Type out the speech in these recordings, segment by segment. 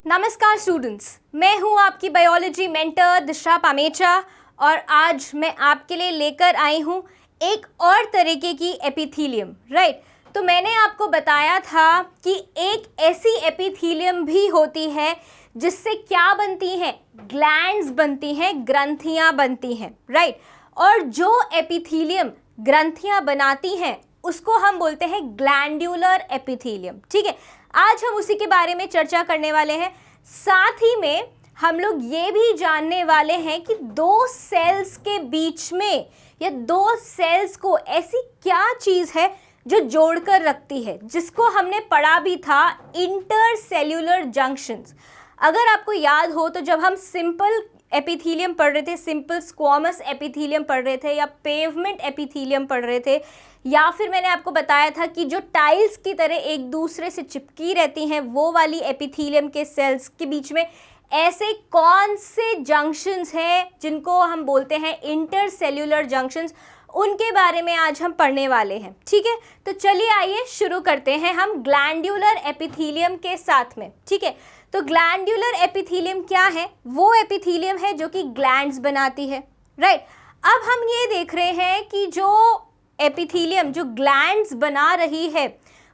नमस्कार स्टूडेंट्स, मैं हूं आपकी बायोलॉजी मेंटर दिशा पामेचा और आज मैं आपके लिए लेकर आई हूं एक और तरीके की एपिथीलियम। राइट, तो मैंने आपको बताया था कि एक ऐसी एपिथीलियम भी होती है जिससे क्या बनती हैं, ग्लैंड्स बनती हैं, ग्रंथियां बनती हैं। राइट, और जो एपिथीलियम ग्रंथियां बनाती हैं उसको हम बोलते हैं ग्लैंड्यूलर एपिथीलियम। ठीक है, आज हम उसी के बारे में चर्चा करने वाले हैं। साथ ही में हम लोग ये भी जानने वाले हैं कि दो सेल्स के बीच में या दो सेल्स को ऐसी क्या चीज़ है जो जोड़कर रखती है, जिसको हमने पढ़ा भी था इंटरसेल्यूलर जंक्शंस। अगर आपको याद हो तो जब हम सिंपल एपिथीलियम पढ़ रहे थे, सिंपल स्क्वामस एपिथीलियम पढ़ रहे थे या पेवमेंट एपिथीलियम पढ़ रहे थे, या फिर मैंने आपको बताया था कि जो टाइल्स की तरह एक दूसरे से चिपकी रहती हैं वो वाली एपिथीलियम के सेल्स के बीच में ऐसे कौन से जंक्शंस हैं जिनको हम बोलते हैं इंटरसेल्यूलर जंक्शंस, उनके बारे में आज हम पढ़ने वाले हैं। ठीक है, तो चलिए आइए शुरू करते हैं हम ग्लैंड्यूलर एपिथीलियम के साथ में। ठीक है, तो ग्लैंड्यूलर एपिथीलियम क्या है? वो एपिथीलियम है जो कि ग्लैंड्स बनाती है। राइट, अब हम ये देख रहे हैं कि जो एपिथीलियम जो ग्लैंड्स बना रही है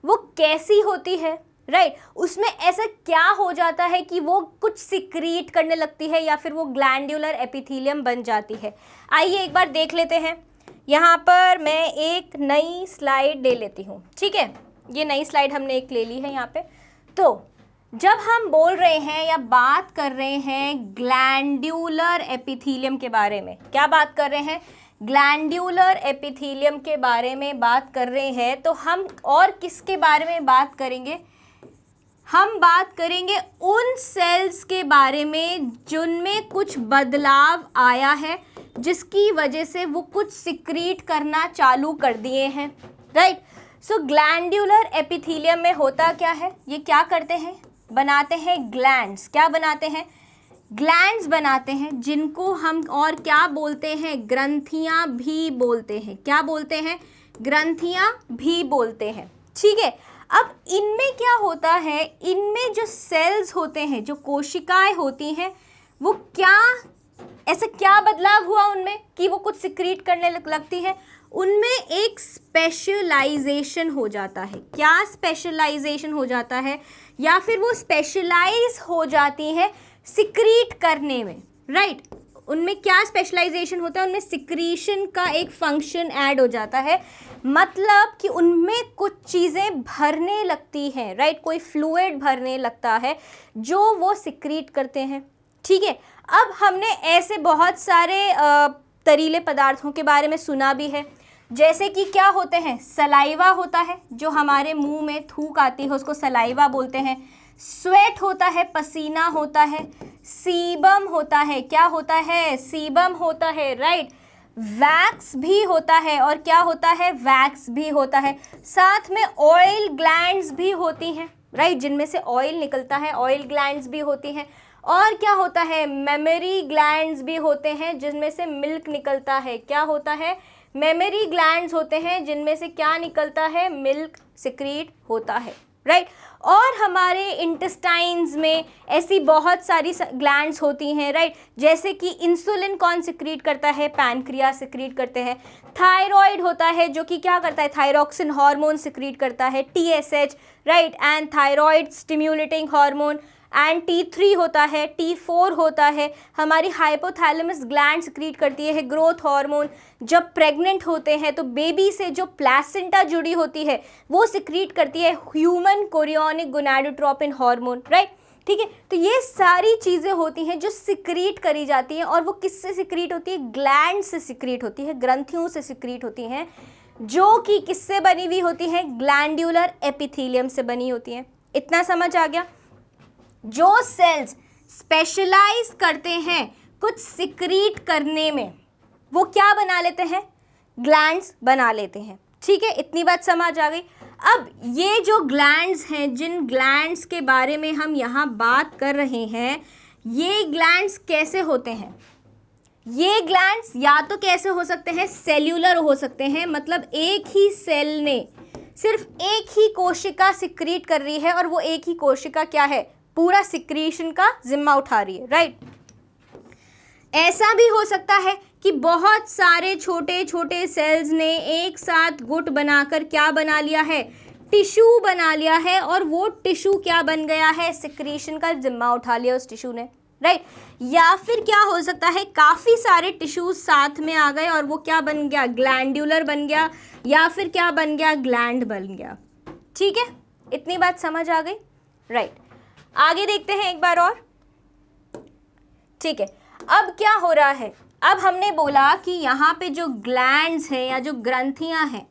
वो कैसी होती है। राइट, उसमें ऐसा क्या हो जाता है कि वो कुछ सिक्रीट करने लगती है या फिर वो ग्लैंड्यूलर एपिथीलियम बन जाती है। आइए एक बार देख लेते हैं। यहाँ पर मैं एक नई स्लाइड ले लेती हूँ। ठीक है, ये नई स्लाइड हमने एक ले ली है यहाँ पे। तो जब हम बोल रहे हैं या बात कर रहे हैं ग्लैंड्यूलर एपिथीलियम के बारे में, क्या बात कर रहे हैं? ग्लैंड्यूलर एपिथीलियम के बारे में बात कर रहे हैं, तो हम और किसके बारे में बात करेंगे? हम बात करेंगे उन सेल्स के बारे में जिनमें कुछ बदलाव आया है, जिसकी वजह से वो कुछ सिक्रीट करना चालू कर दिए हैं। राइट, सो ग्लैंड्यूलर एपिथीलियम में होता क्या है? ये क्या करते हैं? बनाते हैं ग्लैंड्स। क्या बनाते हैं? ग्लैंड्स बनाते हैं, जिनको हम और क्या बोलते हैं? ग्रंथियां भी बोलते हैं। क्या बोलते हैं? ग्रंथियां भी बोलते हैं। ठीक है, अब इनमें क्या होता है? इनमें जो सेल्स होते हैं, जो कोशिकाएं होती हैं, वो क्या ऐसा क्या बदलाव हुआ उनमें कि वो कुछ सिक्रीट करने लगती है? उनमें एक स्पेशलाइजेशन हो जाता है। क्या स्पेशलाइजेशन हो जाता है? या फिर वो स्पेशलाइज हो जाती है सिक्रीट करने में। राइट, उनमें क्या स्पेशलाइजेशन होता है? उनमें सिक्रीशन का एक फंक्शन ऐड हो जाता है, मतलब कि उनमें कुछ चीज़ें भरने लगती हैं। राइट, कोई फ्लूइड भरने लगता है जो वो सिक्रीट करते हैं। ठीक है, अब हमने ऐसे बहुत सारे तरीले पदार्थों के बारे में सुना भी है, जैसे कि क्या होते हैं? सलाइवा होता है, जो हमारे मुंह में थूक आती है उसको सलाइवा बोलते हैं। स्वेट होता है, पसीना होता है। सीबम होता है, क्या होता है? सीबम होता है। राइट, वैक्स भी होता है, और क्या होता है? वैक्स भी होता है। साथ में ऑयल ग्लैंड्स भी होती हैं। राइट, जिनमें से ऑयल निकलता है, ऑयल ग्लैंड्स भी होती हैं। और क्या होता है? मेमरी ग्लैंड्स भी होते हैं, जिनमें से मिल्क निकलता है। क्या होता है? मेमरी ग्लैंड्स होते हैं, जिनमें से क्या निकलता है? मिल्क सिक्रीट होता है। राइट, और हमारे इंटेस्टाइन्स में ऐसी बहुत सारी ग्लैंड्स होती हैं। राइट, जैसे कि इंसुलिन कौन सिक्रीट करता है? पैनक्रियास सिक्रीट करते हैं। थायराइड होता है जो कि क्या करता है? थायरोक्सिन हार्मोन सिक्रीट करता है, TSH। Right, and thyroid stimulating hormone. And T3 होता है, T4 होता है। हमारी हाइपोथैलेमस ग्लैंड सिक्रीट करती है ग्रोथ हार्मोन। जब प्रेग्नेंट होते हैं तो बेबी से जो प्लेसेंटा जुड़ी होती है वो सिक्रीट करती है human chorionic gonadotropin hormone. Right, ठीक है, तो ये सारी चीज़ें होती हैं जो सिक्रीट करी जाती हैं, और वो किससे सिक्रीट होती है? ग्लैंड से सिक्रीट होती है, ग्रंथियों से सिक्रीट होती हैं, जो कि किससे बनी हुई होती हैं? ग्लैंड्यूलर एपिथीलियम से बनी होती हैं। इतना समझ आ गया? जो सेल्स स्पेशलाइज करते हैं कुछ सिक्रीट करने में, वो क्या बना लेते हैं? ग्लैंड्स बना लेते हैं। ठीक है, इतनी बात समझ आ गई। अब ये जो ग्लैंड्स हैं, जिन ग्लैंड्स के बारे में हम यहाँ बात कर रहे हैं, ये ग्लैंड्स कैसे होते हैं? ये ग्लैंड्स या तो कैसे हो सकते हैं? सेल्यूलर हो सकते हैं, मतलब एक ही सेल ने सिर्फ एक ही कोशिका सिक्रीट कर रही है और वो एक ही कोशिका क्या है? पूरा सिक्रीशन का जिम्मा उठा रही है, राइट। ऐसा भी हो सकता है कि बहुत सारे छोटे छोटे सेल्स ने एक साथ गुट बनाकर क्या बना लिया है, टिश्यू बना लिया है, और वो टिश्यू क्या बन गया है, सिक्रीशन का जिम्मा उठा लिया उस टिश्यू ने, राइट। या फिर क्या हो सकता है, काफ़ी सारे टिश्यूज साथ में आ गए और वो क्या बन गया, ग्लैंड्यूलर बन गया, या फिर क्या बन गया, ग्लैंड बन गया। ठीक है, इतनी बात समझ आ गई, राइट। आगे देखते हैं एक बार और। ठीक है, अब क्या हो रहा है, अब हमने बोला कि यहाँ पे जो ग्लैंड्स हैं या जो ग्रंथियाँ हैं,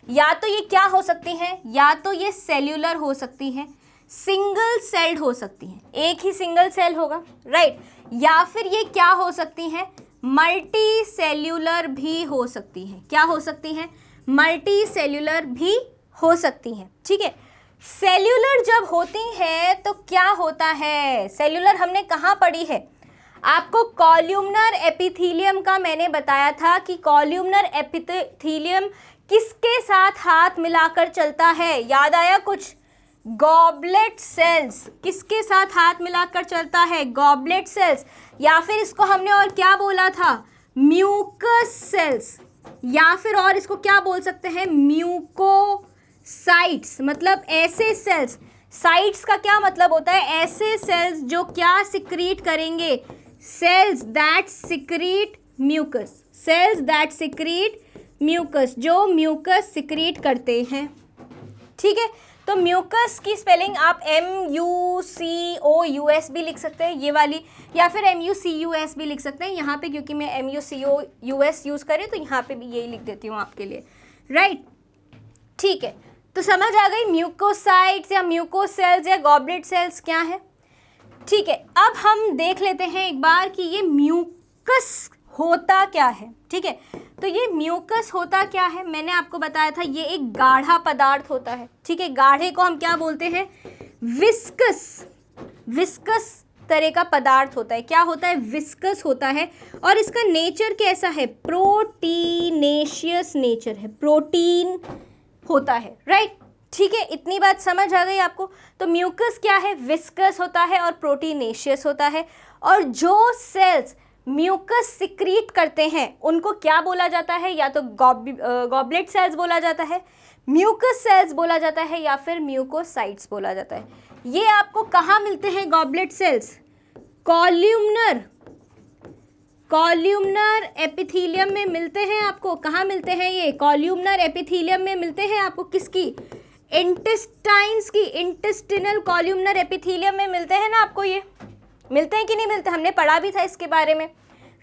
या तो ये क्या हो सकती हैं, या तो ये सेल्यूलर हो सकती हैं, सिंगल सेल्ड हो सकती हैं, एक ही सिंगल सेल होगा, राइट। या फिर ये क्या हो सकती हैं, मल्टी सेल्यूलर भी हो सकती हैं। क्या हो सकती हैं, मल्टी सेल्यूलर भी हो सकती हैं। ठीक है, सेल्यूलर जब होती हैं तो क्या होता है, सेल्यूलर हमने कहाँ पढ़ी है, आपको कॉल्यूमनर एपिथीलियम का मैंने बताया था कि कॉल्यूमनर एपिथीलियम किसके साथ हाथ मिलाकर चलता है, याद आया कुछ, गॉबलेट सेल्स, किसके साथ हाथ मिलाकर चलता है, गॉबलेट सेल्स, या फिर इसको हमने और क्या बोला था, म्यूकस सेल्स, या फिर और इसको क्या बोल सकते हैं, म्यूकोसाइट्स, मतलब ऐसे सेल्स, साइट्स का क्या मतलब होता है, ऐसे सेल्स जो क्या सिक्रीट करेंगे, cells that secrete mucus, cells that secrete mucus, जो म्यूकस सिक्रीट करते हैं। ठीक है, तो म्यूकस की स्पेलिंग आप MUCOUS भी लिख सकते हैं, ये वाली, या फिर MUCUS भी लिख सकते हैं यहाँ पे, क्योंकि मैं MUCOUS यूज़ करें तो यहाँ पे भी यही लिख देती हूँ आपके लिए, राइट। ठीक है, तो समझ आ गई म्यूकोसाइट्स या म्यूकोसेल्स या गॉबलेट सेल्स क्या है। ठीक है, अब हम देख लेते हैं एक बार कि ये म्यूकस होता क्या है। ठीक है, तो ये म्यूकस होता क्या है, मैंने आपको बताया था ये एक गाढ़ा पदार्थ होता है। ठीक है, गाढ़े को हम क्या बोलते हैं, विस्कस, विस्कस तरह का पदार्थ होता है। क्या होता है, विस्कस होता है, और इसका नेचर कैसा है, प्रोटीनेशियस नेचर है, प्रोटीन होता है, राइट। ठीक है, इतनी बात समझ आ गई आपको। तो म्यूकस क्या है, विस्कस होता है और प्रोटीनेशियस होता है, और जो सेल्स म्यूकस सिक्रीट करते हैं उनको क्या बोला जाता है, या तो गॉबलेट सेल्स बोला जाता है, म्यूकस सेल्स बोला जाता है, या फिर म्यूकोसाइट्स बोला जाता है। ये आपको कहाँ मिलते हैं गॉबलेट सेल्स, कॉल्यूमनर एपिथीलियम में मिलते हैं। आपको कहाँ मिलते हैं, ये कॉल्यूमनर एपिथीलियम में मिलते हैं आपको, किसकी, इंटेस्टाइन्स की, इंटेस्टिनल कॉल्यूमनर एपिथीलियम में मिलते हैं ना आपको, ये मिलते हैं कि नहीं मिलते, हमने पढ़ा भी था इसके बारे में,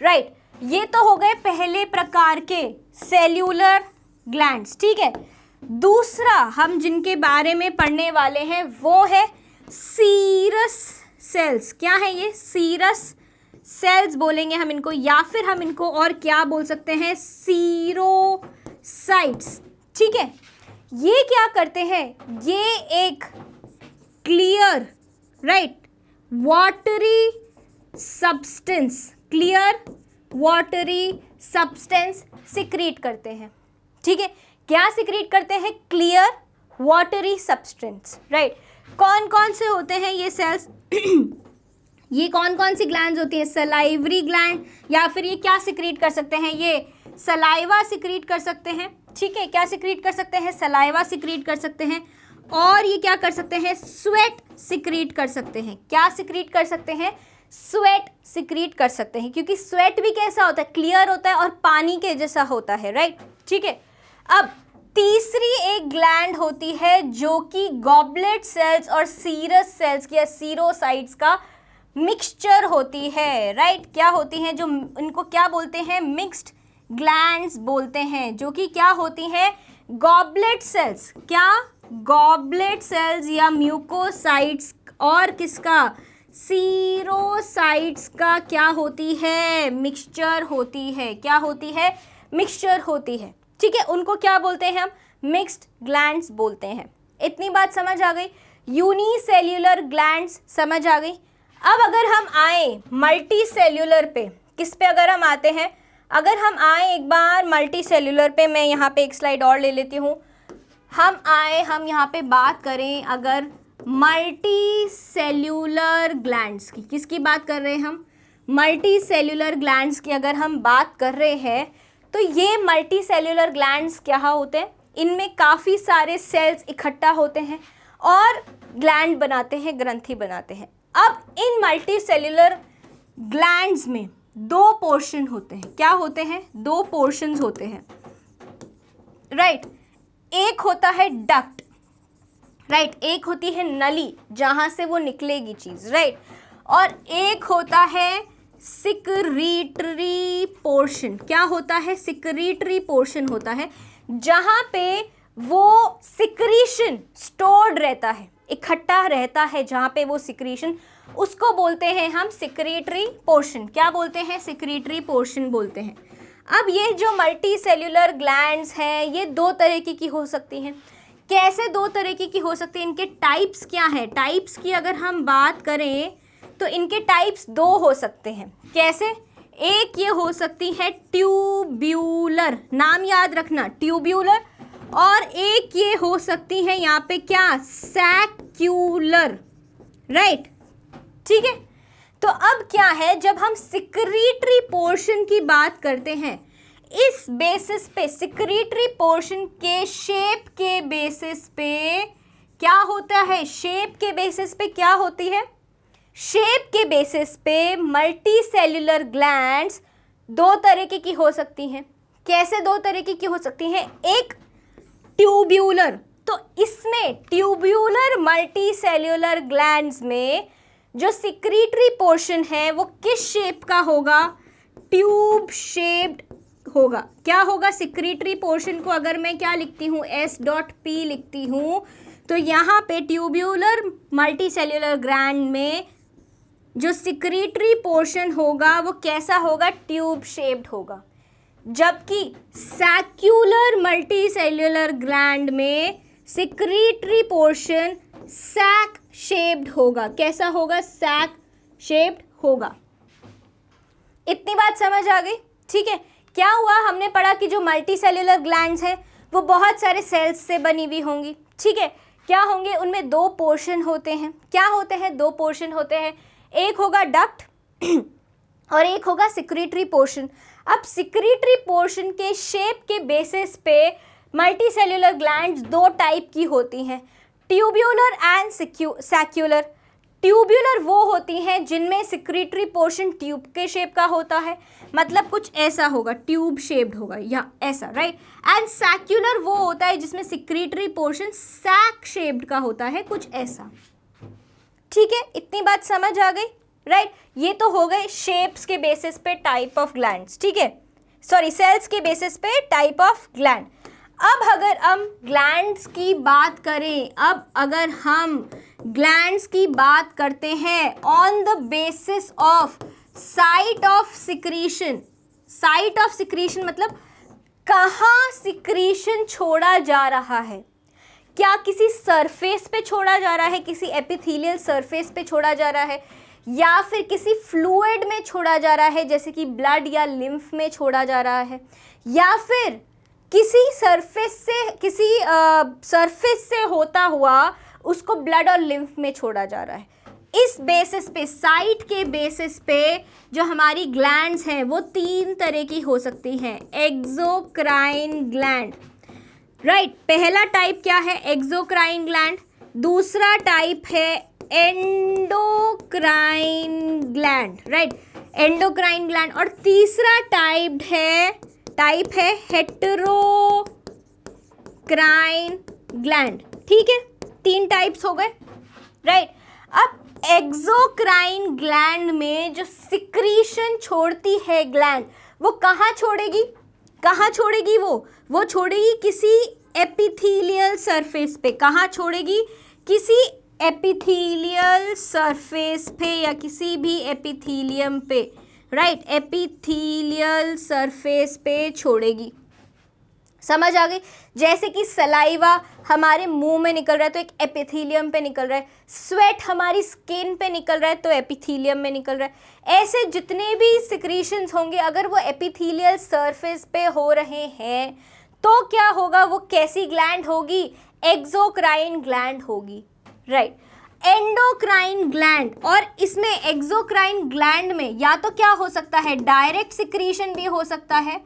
राइट। ये तो हो गए पहले प्रकार के सेल्यूलर ग्लैंड्स। ठीक है, दूसरा हम जिनके बारे में पढ़ने वाले हैं वो है सीरस सेल्स। क्या है ये, सीरस सेल्स बोलेंगे हम इनको, या फिर हम इनको और क्या बोल सकते हैं, सीरोसाइट्स। ठीक है, ये क्या करते हैं, ये एक clear, right, watery substance, clear watery substance secrete करते हैं। ठीक है, क्या सिक्रीट करते हैं, क्लियर वाटरी सब्सटेंस, राइट। कौन कौन से होते हैं ये सेल्स ये कौन कौन सी ग्लैंड्स होती हैं, सलाइवरी ग्लैंड, या फिर ये क्या सिक्रीट कर सकते हैं, ये सलाइवा सिक्रीट कर सकते हैं। ठीक है, क्या सिक्रीट कर सकते हैं, सलाइवा सिक्रीट कर सकते हैं, और ये क्या कर सकते हैं, स्वेट सिक्रीट कर सकते हैं। क्या सिक्रीट कर सकते हैं, स्वेट सिक्रीट कर सकते हैं, क्योंकि स्वेट भी कैसा होता है, क्लियर होता है और पानी के जैसा होता है, राइट। ठीक है, अब तीसरी एक ग्लैंड होती है जो कि गॉबलेट सेल्स और सीरस सेल्स या सीरोसाइट्स का मिक्सचर होती है, राइट। क्या होती हैं, जो इनको क्या बोलते हैं, मिक्स्ड ग्लैंड्स बोलते हैं, जो कि क्या होती हैं, गॉबलेट सेल्स, क्या, गॉबलेट सेल्स या म्यूकोसाइट्स और किसका, सीरोसाइट्स का क्या होती है, मिक्सचर होती है। क्या होती है, मिक्सचर होती है। ठीक है, उनको क्या बोलते हैं हम, मिक्स्ड ग्लैंड्स बोलते हैं। इतनी बात समझ आ गई, यूनिसेल्यूलर ग्लैंड्स समझ आ गई। अब अगर हम आए मल्टी सेल्यूलर पे, किस पे अगर हम आते हैं, अगर हम आए एक बार मल्टी सेल्यूलर पे, मैं यहाँ पे एक स्लाइड और ले लेती हूँ, हम आए, हम यहाँ पे बात करें अगर मल्टी सेल्यूलर ग्लैंड्स की। किसकी बात कर रहे हैं हम? मल्टी सेल्यूलर ग्लैंड्स की अगर हम बात कर रहे हैं तो ये मल्टी सेल्यूलर ग्लैंड्स क्या होते हैं? इनमें काफ़ी सारे सेल्स इकट्ठा होते हैं और ग्लैंड बनाते हैं, ग्रंथि बनाते हैं। अब इन मल्टी सेल्यूलर ग्लैंड्स में दो पोर्शन होते हैं। क्या होते हैं? दो पोर्शंस होते हैं, राइट। एक होता है डक्ट, राइट, एक होती है नली जहां से वो निकलेगी चीज, राइट, और एक होता है सिक्रीटरी पोर्शन। क्या होता है? सिक्रीटरी पोर्शन होता है जहां पे वो सिक्रीशन स्टोर्ड रहता है, इकट्ठा रहता है, जहां पे वो सिक्रीशन, उसको बोलते हैं हम सिक्रीटरी पोर्शन। क्या बोलते हैं? सिक्रीटरी पोर्शन बोलते हैं। अब ये जो मल्टी सेल्यूलर ग्लैंड्स हैं ये दो तरीके की हो सकती हैं। कैसे दो तरीके की हो सकती हैं? इनके टाइप्स क्या हैं? टाइप्स की अगर हम बात करें तो इनके टाइप्स दो हो सकते हैं। कैसे? एक ये हो सकती है ट्यूब्यूलर, नाम याद रखना, ट्यूब्यूलर, और एक ये हो सकती है यहाँ पे क्या? सैक्यूलर, राइट, ठीक है। तो अब क्या है, जब हम सिक्रीटरी पोर्शन की बात करते हैं, इस बेसिस पे, सिक्रीटरी पोर्शन के शेप के बेसिस पे क्या होता है? शेप के बेसिस पे क्या होती है? शेप के बेसिस पे मल्टी सेल्यूलर ग्लैंड्स दो तरीके की हो सकती हैं। कैसे दो तरीके की हो सकती हैं? एक ट्यूब्यूलर, तो इसमें ट्यूब्यूलर मल्टी सेल्यूलर ग्लैंड्स में जो सिक्रीटरी पोर्शन है वो किस शेप का होगा? ट्यूब शेप्ड होगा। क्या होगा? सिक्रीटरी पोर्शन को अगर मैं क्या लिखती हूँ, S.P लिखती हूँ, तो यहाँ पे ट्यूब्यूलर मल्टी सेल्यूलर ग्लैंड में जो सिक्रीटरी पोर्शन होगा वो कैसा होगा? ट्यूब शेप्ड होगा। जबकि सैक्यूलर मल्टी सेल्यूलर ग्लैंड में सिक्रीटरी पोर्शन सैक शेप्ड होगा। कैसा होगा? सैक शेप्ड होगा। इतनी बात समझ आ गई? ठीक है। क्या हुआ, हमने पढ़ा कि जो मल्टी सेल्यूलर ग्लैंड्स हैं वो बहुत सारे सेल्स से बनी हुई होंगी, ठीक है। क्या होंगे? उनमें दो पोर्शन होते हैं। क्या होते हैं? दो पोर्शन होते हैं, एक होगा डक्ट और एक होगा सिक्रीटरी पोर्शन। अब सिक्रीटरी पोर्शन के शेप के बेसिस पे मल्टी सेल्यूलर ग्लैंड्स दो टाइप की होती हैं, ट्यूब्यूलर एंड सैक्यूलर। ट्यूब्यूलर वो होती हैं जिनमें सिक्रीटरी पोर्शन ट्यूब के शेप का होता है, मतलब कुछ ऐसा होगा, ट्यूब शेप्ड होगा या ऐसा, राइट। एंड सैक्यूलर वो होता है जिसमें सिक्रीटरी पोर्शन सैक शेप्ड का होता है, कुछ ऐसा, ठीक है। इतनी बात समझ आ गई, राइट। ये तो हो गए शेप्स के बेसिस पे टाइप ऑफ ग्लैंड्स, ठीक है, सॉरी सेल्स के बेसिस पे टाइप ऑफ ग्लैंड। अब अगर हम ग्लैंड्स की बात करें, अब अगर हम ग्लैंड्स की बात करते हैं on the basis of site of secretion. Site of secretion मतलब कहाँ सिक्रीशन छोड़ा जा रहा है। क्या किसी सरफेस पे छोड़ा जा रहा है, किसी एपिथेलियल सरफेस पे छोड़ा जा रहा है, या फिर किसी फ्लूइड में छोड़ा जा रहा है जैसे कि ब्लड या लिम्फ में छोड़ा जा रहा है, या फिर किसी सरफेस से होता हुआ उसको ब्लड और लिम्फ में छोड़ा जा रहा है। इस बेसिस पे, साइट के बेसिस पे जो हमारी ग्लैंड्स हैं वो तीन तरह की हो सकती हैं। एक्सोक्राइन ग्लैंड, राइट, पहला टाइप क्या है? Exocrine gland. दूसरा टाइप है endocrine gland, right, endocrine gland. और तीसरा टाइप है हेटेरोक्राइन ग्लैंड, ठीक है। तीन टाइप्स हो गए, राइट। अब एक्सोक्राइन ग्लैंड में जो सिक्रीशन छोड़ती है ग्लैंड, वो कहाँ छोड़ेगी? कहाँ छोड़ेगी? वो छोड़ेगी किसी एपिथेलियल सरफेस पे। कहाँ छोड़ेगी? किसी एपिथेलियल सरफेस पे या किसी भी एपिथेलियम पे, राइट, एपिथेलियल सरफेस पे छोड़ेगी। समझ आ गई? जैसे कि सलाइवा हमारे मुंह में निकल रहा है तो एक एपिथेलियम पे निकल रहा है, स्वेट हमारी स्किन पे निकल रहा है तो एपिथेलियम में निकल रहा है। ऐसे जितने भी सिक्रीशंस होंगे अगर वो एपिथेलियल सरफेस पे हो रहे हैं तो क्या होगा? वो कैसी ग्लैंड होगी? एक्सोक्राइन ग्लैंड होगी, राइट। एंडोक्राइन ग्लैंड, और इसमें एक्सोक्राइन ग्लैंड में या तो क्या हो सकता है, डायरेक्ट सिक्रीशन भी हो सकता है,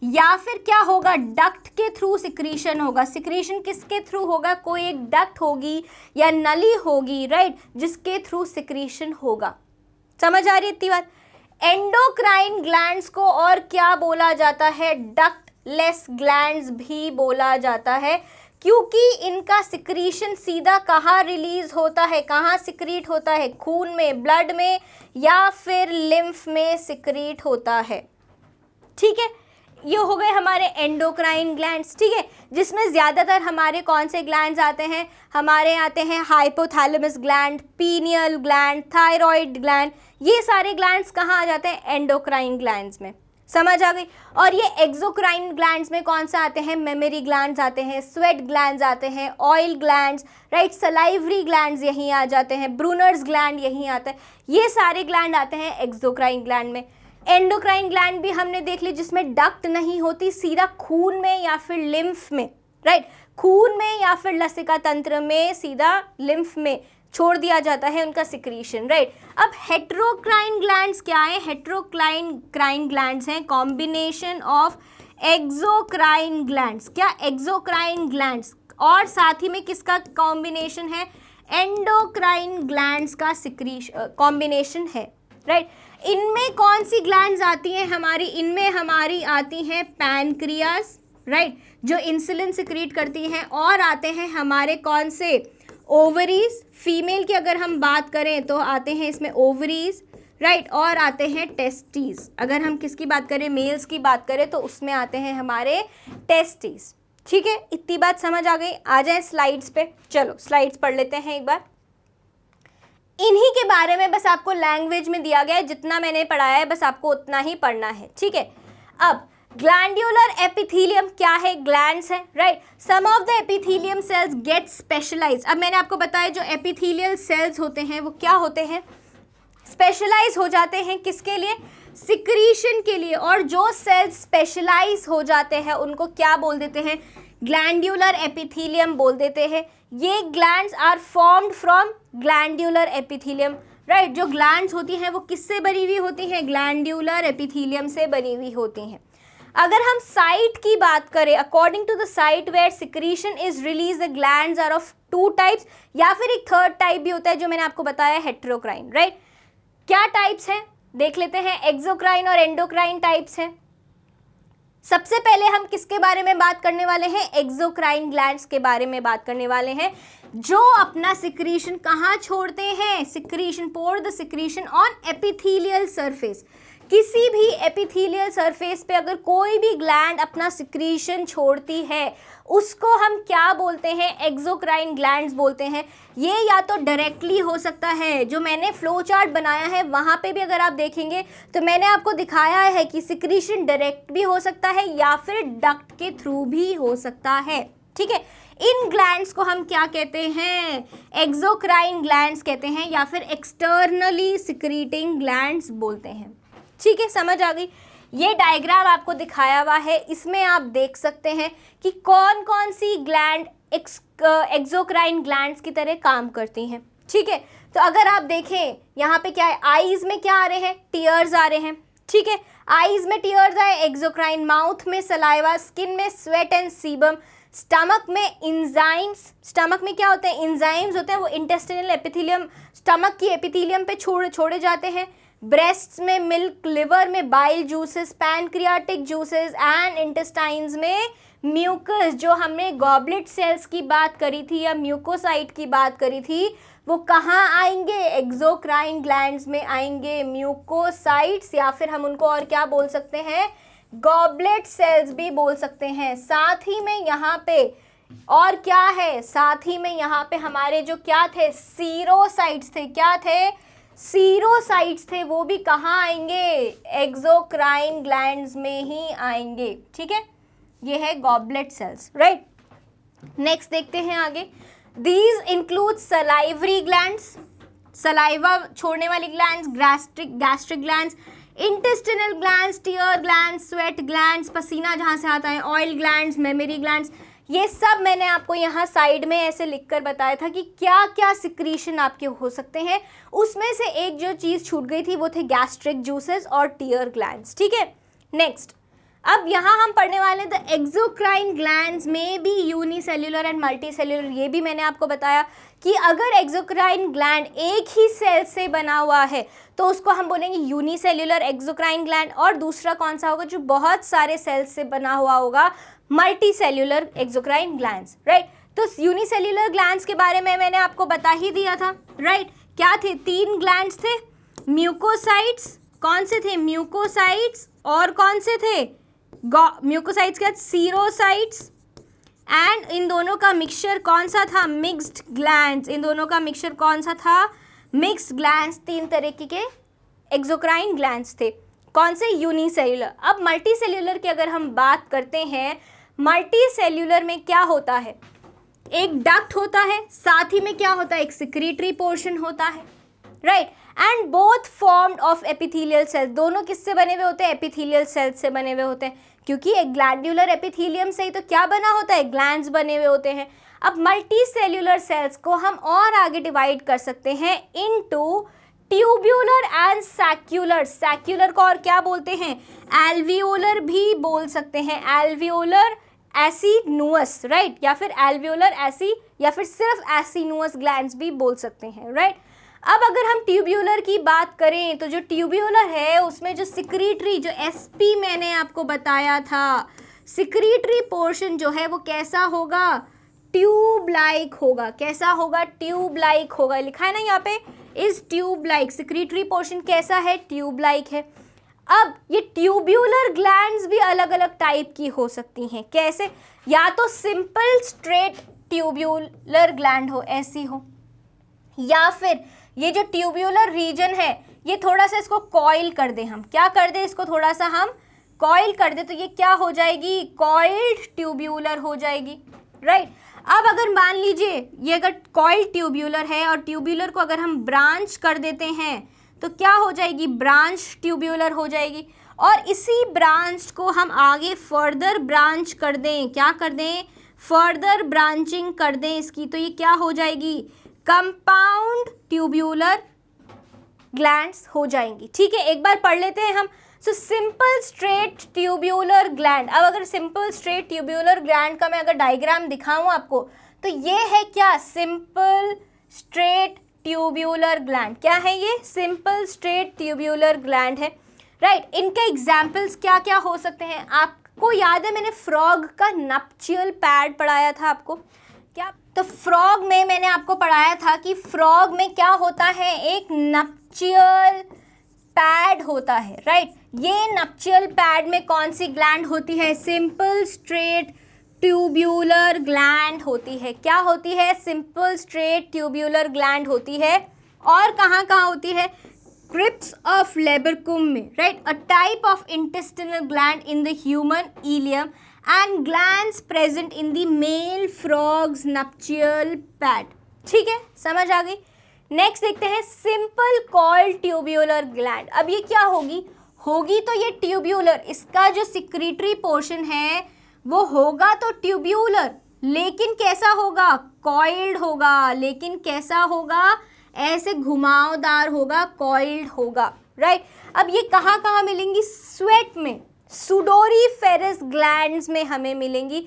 या फिर क्या होगा, डक्ट के थ्रू सिक्रीशन होगा। सिक्रीशन किसके थ्रू होगा, कोई एक डक्ट होगी या नली होगी, राइट, जिसके थ्रू सिक्रीशन होगा। समझ आ रही है इतनी बात। एंडोक्राइन ग्लैंड्स को और क्या बोला जाता है, डक्टलेस ग्लैंड्स भी बोला जाता है, क्योंकि इनका सिक्रीशन सीधा कहाँ रिलीज होता है, कहाँ सिक्रीट होता है, खून में, ब्लड में, या फिर लिम्फ में सिक्रीट होता है। ठीक है, ये हो गए हमारे एंडोक्राइन ग्लैंड्स। ठीक है, जिसमें ज़्यादातर हमारे कौन से ग्लैंड्स आते हैं, हमारे आते हैं hypothalamus gland, pineal gland, thyroid gland. ये सारे ग्लैंड्स कहाँ आ जाते हैं, एंडोक्राइन ग्लैंड्स में। समझ आ गई। और ये एक्सोक्राइन ग्लैंड्स में कौन सा आते हैं, मेमरी ग्लैंड्स आते हैं, स्वेट ग्लैंड्स आते हैं, oil glands, right, salivary glands यहीं आ जाते हैं, ब्रूनर्स ग्लैंड यहीं आता है। ये सारे ग्लैंड आते हैं एक्सोक्राइन ग्लैंड में। एंडोक्राइन ग्लैंड भी हमने देख ली, जिसमें डक्ट नहीं होती, सीधा खून में या फिर लिम्फ में, राइट, खून में या फिर लसिका तंत्र में, सीधा लिम्फ में छोड़ दिया जाता है उनका सिक्रीशन, राइट। अब हेट्रोक्राइन ग्लैंड्स क्या है, हेट्रोक्राइन ग्लैंड्स हैं कॉम्बिनेशन ऑफ एक्सोक्राइन ग्लैंड्स, क्या, एक्सोक्राइन ग्लैंड्स, और साथ ही में किसका कॉम्बिनेशन है, एंडोक्राइन ग्लैंड्स का कॉम्बिनेशन है, राइट। इनमें कौन सी ग्लैंड्स आती हैं हमारी, इनमें हमारी आती हैं पैनक्रियास, राइट, जो इंसुलिन सिक्रीट करती हैं, और आते हैं हमारे कौन से, ओवरीज। फीमेल की अगर हम बात करें तो आते हैं इसमें ओवरीज, राइट, और आते हैं टेस्टीज। अगर हम किसकी बात करें, मेल्स की बात करें तो उसमें आते हैं हमारे टेस्टीज। ठीक है, इतनी बात समझ आ गई। आ जाए स्लाइड्स पे, चलो स्लाइड्स पढ़ लेते हैं एक बार। इन्हीं के बारे में बस आपको लैंग्वेज में दिया गया है, जितना मैंने पढ़ाया है बस आपको उतना ही पढ़ना है। ठीक है, अब ग्लैंड्यूलर एपिथेलियम क्या है, ग्लैंड्स है, right. Some of the epithelium cells get specialized. अब मैंने आपको बताया जो एपिथेलियल सेल्स होते हैं वो क्या होते हैं, स्पेशलाइज हो जाते हैं, किसके लिए, सिक्रीशन के लिए। और जो सेल्स स्पेशलाइज हो जाते हैं उनको क्या बोल देते हैं, ग्लैंड्यूलर एपिथेलियम बोल देते हैं। ये glands are formed from glandular epithelium, right. जो ग्लैंड्स होती हैं वो किससे बनी हुई होती हैं, ग्लैंड्यूलर एपिथेलियम से बनी हुई होती हैं। अगर हम साइट की बात करें, according to the site where secretion is release, the glands are of 2 types, या फिर एक थर्ड टाइप भी होता है जो मैंने आपको बताया, हेट्रोक्राइन, राइट। क्या टाइप्स हैं देख लेते हैं, एक्सोक्राइन और एंडोक्राइन टाइप्स हैं। सबसे पहले हम किसके बारे में बात करने वाले हैं, एक्सोक्राइन ग्लैंड्स के बारे में बात करने वाले हैं, जो अपना सिक्रीशन कहाँ छोड़ते हैं, secretion, pour the secretion on epithelial surface. किसी भी एपिथेलियल सरफेस पे अगर कोई भी ग्लैंड अपना सिक्रीशन छोड़ती है उसको हम क्या बोलते हैं, एक्सोक्राइन ग्लैंड्स बोलते हैं। ये या तो डायरेक्टली हो सकता है, जो मैंने फ्लो चार्ट बनाया है वहाँ पे भी अगर आप देखेंगे तो मैंने आपको दिखाया है कि सिक्रीशन डायरेक्ट भी हो सकता है या फिर डक्ट के थ्रू भी हो सकता है। ठीक है, इन ग्लैंड्स को हम क्या कहते हैं, एक्सोक्राइन ग्लैंड्स कहते हैं, या फिर एक्सटर्नली सिक्रीटिंग ग्लैंड्स बोलते हैं। ठीक है, समझ आ गई। ये डायग्राम आपको दिखाया हुआ है, इसमें आप देख सकते हैं कि कौन कौन सी ग्लैंड एक्सोक्राइन ग्लैंड्स की तरह काम करती हैं। ठीक है, तो अगर आप देखें यहाँ पे क्या है, आईज में क्या आ रहे हैं, टीयर्स आ रहे हैं। ठीक है, आईज में टीयर्स आए, एक्सोक्राइन, माउथ में सलाइवा, स्किन में स्वेट एंड सीबम, स्टमक में इंजाइम्स, स्टमक में क्या होते हैं, इंजाइम्स होते हैं, वो इंटेस्टिनल एपिथेलियम, स्टमक की एपिथेलियम पे छोड़े जाते हैं। ब्रेस्ट्स में मिल्क, लिवर में bile juices, pancreatic juices and intestines में म्यूकस, जो हमने गॉबलेट सेल्स की बात करी थी या म्यूकोसाइट की बात करी थी, वो कहाँ आएंगे, एक्सोक्राइन ग्लैंड्स में आएंगे। म्यूकोसाइट्स, या फिर हम उनको और क्या बोल सकते हैं, गॉबलेट सेल्स भी बोल सकते हैं। साथ ही में यहाँ पे और क्या है, साथ ही में यहाँ पे हमारे जो क्या थे, सीरोसाइट्स थे, क्या थे, सीरोसाइट्स थे, वो भी कहाँ आएंगे, एक्सोक्राइन ग्लैंड्स में ही आएंगे। ठीक है, ये है गॉबलेट सेल्स, राइट। नेक्स्ट देखते हैं आगे, these include salivary glands, saliva छोड़ने वाली glands, gastric glands, intestinal glands, tear glands, sweat glands, पसीना जहाँ से आता है, ऑयल ग्लैंड्स, मेमरी ग्लैंड्स। ये सब मैंने आपको यहाँ साइड में ऐसे लिखकर बताया था कि क्या क्या सिक्रीशन आपके हो सकते हैं। उसमें से एक जो चीज़ छूट गई थी वो थे गैस्ट्रिक जूसेस और टीयर ग्लैंड्स, ठीक है। नेक्स्ट, अब यहाँ हम पढ़ने वाले द एक्सोक्राइन ग्लैंड्स में भी यूनिसेल्युलर एंड मल्टीसेल्युलर। ये भी मैंने आपको बताया कि अगर एक्सोक्राइन ग्लैंड एक ही सेल से बना हुआ है तो उसको हम बोलेंगे यूनिसेल्युलर एक्सोक्राइन ग्लैंड, और दूसरा कौन सा होगा जो बहुत सारे सेल्स से बना हुआ होगा, मल्टीसेल्युलर एक्सोक्राइन ग्लैंड्स, राइट। तो यूनिसेल्युलर ग्लैंड्स के बारे में मैंने आपको बता ही दिया था, राइट। क्या थे? 3 ग्लैंड्स थे, म्यूकोसाइट्स, कौन से थे? म्यूकोसाइट्स, और कौन से थे? म्यूकोसाइट्स के बाद सीरोसाइट्स, एंड इन दोनों का मिक्सचर कौन सा था? Mixed glands. इन दोनों का मिक्सचर कौन सा था? Mixed glands. 3 तरीके के एक्सोक्राइन ग्लैंड्स थे। कौन से? यूनिसेल्युलर। अब मल्टीसेल्युलर की अगर हम बात करते हैं, मल्टीसेल्युलर में क्या होता है? एक डक्ट होता है, साथ ही में क्या होता है? एक सिक्रीटरी पोर्शन होता है, right. And both formed of epithelial cells. दोनों किससे बने हुए होते हैं? एपिथेलियल सेल्स से बने हुए होते हैं, क्योंकि एक ग्लैंडुलर एपिथेलियम से ही तो क्या बना होता है? ग्लैंड्स बने हुए होते हैं। अब मल्टीसेल्युलर सेल्स को हम और आगे डिवाइड कर सकते हैं into tubular and secular. Secular को और क्या बोलते हैं? एल्वियोलर भी बोल सकते हैं, एल्वियोलर एसिनुअस, राइट, या फिर एल्वियोलर एसी, या फिर सिर्फ एसिनुअस ग्लैंड्स भी बोल सकते हैं, राइट। अब अगर हम ट्यूब्यूलर की बात करें तो जो ट्यूब्यूलर है उसमें जो सिक्रीटरी, जो एसपी मैंने आपको बताया था, सिक्रीटरी पोर्शन जो है वो कैसा होगा? ट्यूब लाइक होगा। कैसा होगा? ट्यूब लाइक होगा। लिखा है ना यहाँ पे, is tube like. Secretory portion कैसा है? ट्यूब लाइक है। अब ये ट्यूब्यूलर ग्लैंड्स भी अलग अलग टाइप की हो सकती हैं। कैसे? या तो सिंपल स्ट्रेट ट्यूब्यूलर ग्लैंड हो, ऐसी हो, या फिर ये जो ट्यूब्यूलर रीजन है ये थोड़ा सा इसको कॉइल कर दें हम। क्या कर दें? इसको थोड़ा सा हम कॉइल कर दें तो ये क्या हो जाएगी? कॉइल्ड ट्यूब्यूलर हो जाएगी, राइट। अब अगर मान लीजिए ये अगर कॉइल ट्यूब्यूलर है और ट्यूब्यूलर को अगर हम ब्रांच कर देते हैं तो क्या हो जाएगी? ब्रांच ट्यूब्यूलर हो जाएगी। और इसी ब्रांच को हम आगे फर्दर ब्रांच कर दें, क्या कर दें? फर्दर ब्रांचिंग कर दें इसकी, तो ये क्या हो जाएगी? कंपाउंड ट्यूब्यूलर ग्लैंड्स हो जाएंगी, ठीक है। एक बार पढ़ लेते हैं हम। So simple straight tubular gland. अब अगर सिंपल स्ट्रेट ट्यूब्यूलर ग्लैंड का मैं अगर डायग्राम दिखाऊं आपको तो ये है क्या? Simple straight tubular gland. क्या है ये? सिंपल स्ट्रेट ट्यूब्यूलर ग्लैंड है, राइट। इनके एग्जाम्पल्स क्या क्या हो सकते हैं? आपको याद है मैंने फ्रॉग का नप्चियल पैड पढ़ाया था आपको, क्या? तो फ्रॉग में मैंने आपको पढ़ाया था कि फ्रॉग में क्या होता है? एक नप्चियल पैड होता है, राइट। ये नप्चियल पैड में कौन सी ग्लैंड होती है? सिंपल स्ट्रेट ट्यूब्यूलर ग्लैंड होती है। क्या होती है? सिंपल स्ट्रेट ट्यूब्यूलर ग्लैंड होती है। और कहाँ कहाँ होती है? क्रिप्स ऑफ लेबरकुम में, right, a type of intestinal gland in the human ileum and glands present in the male frogs nuptial pad. ठीक है, समझ आ गई। नेक्स्ट देखते हैं सिंपल कॉइल ट्यूब्यूलर ग्लैंड। अब ये क्या होगी? तो ये ट्यूब्यूलर, इसका जो सिक्रीटरी पोर्शन है वो होगा तो ट्यूब्यूलर, लेकिन कैसा होगा? कॉइल्ड होगा। लेकिन कैसा होगा? ऐसे घुमावदार होगा, कॉइल्ड होगा, राइट। अब ये कहाँ कहाँ मिलेंगी? स्वेट में, सुडोरीफेरस ग्लैंड्स में हमें मिलेंगी।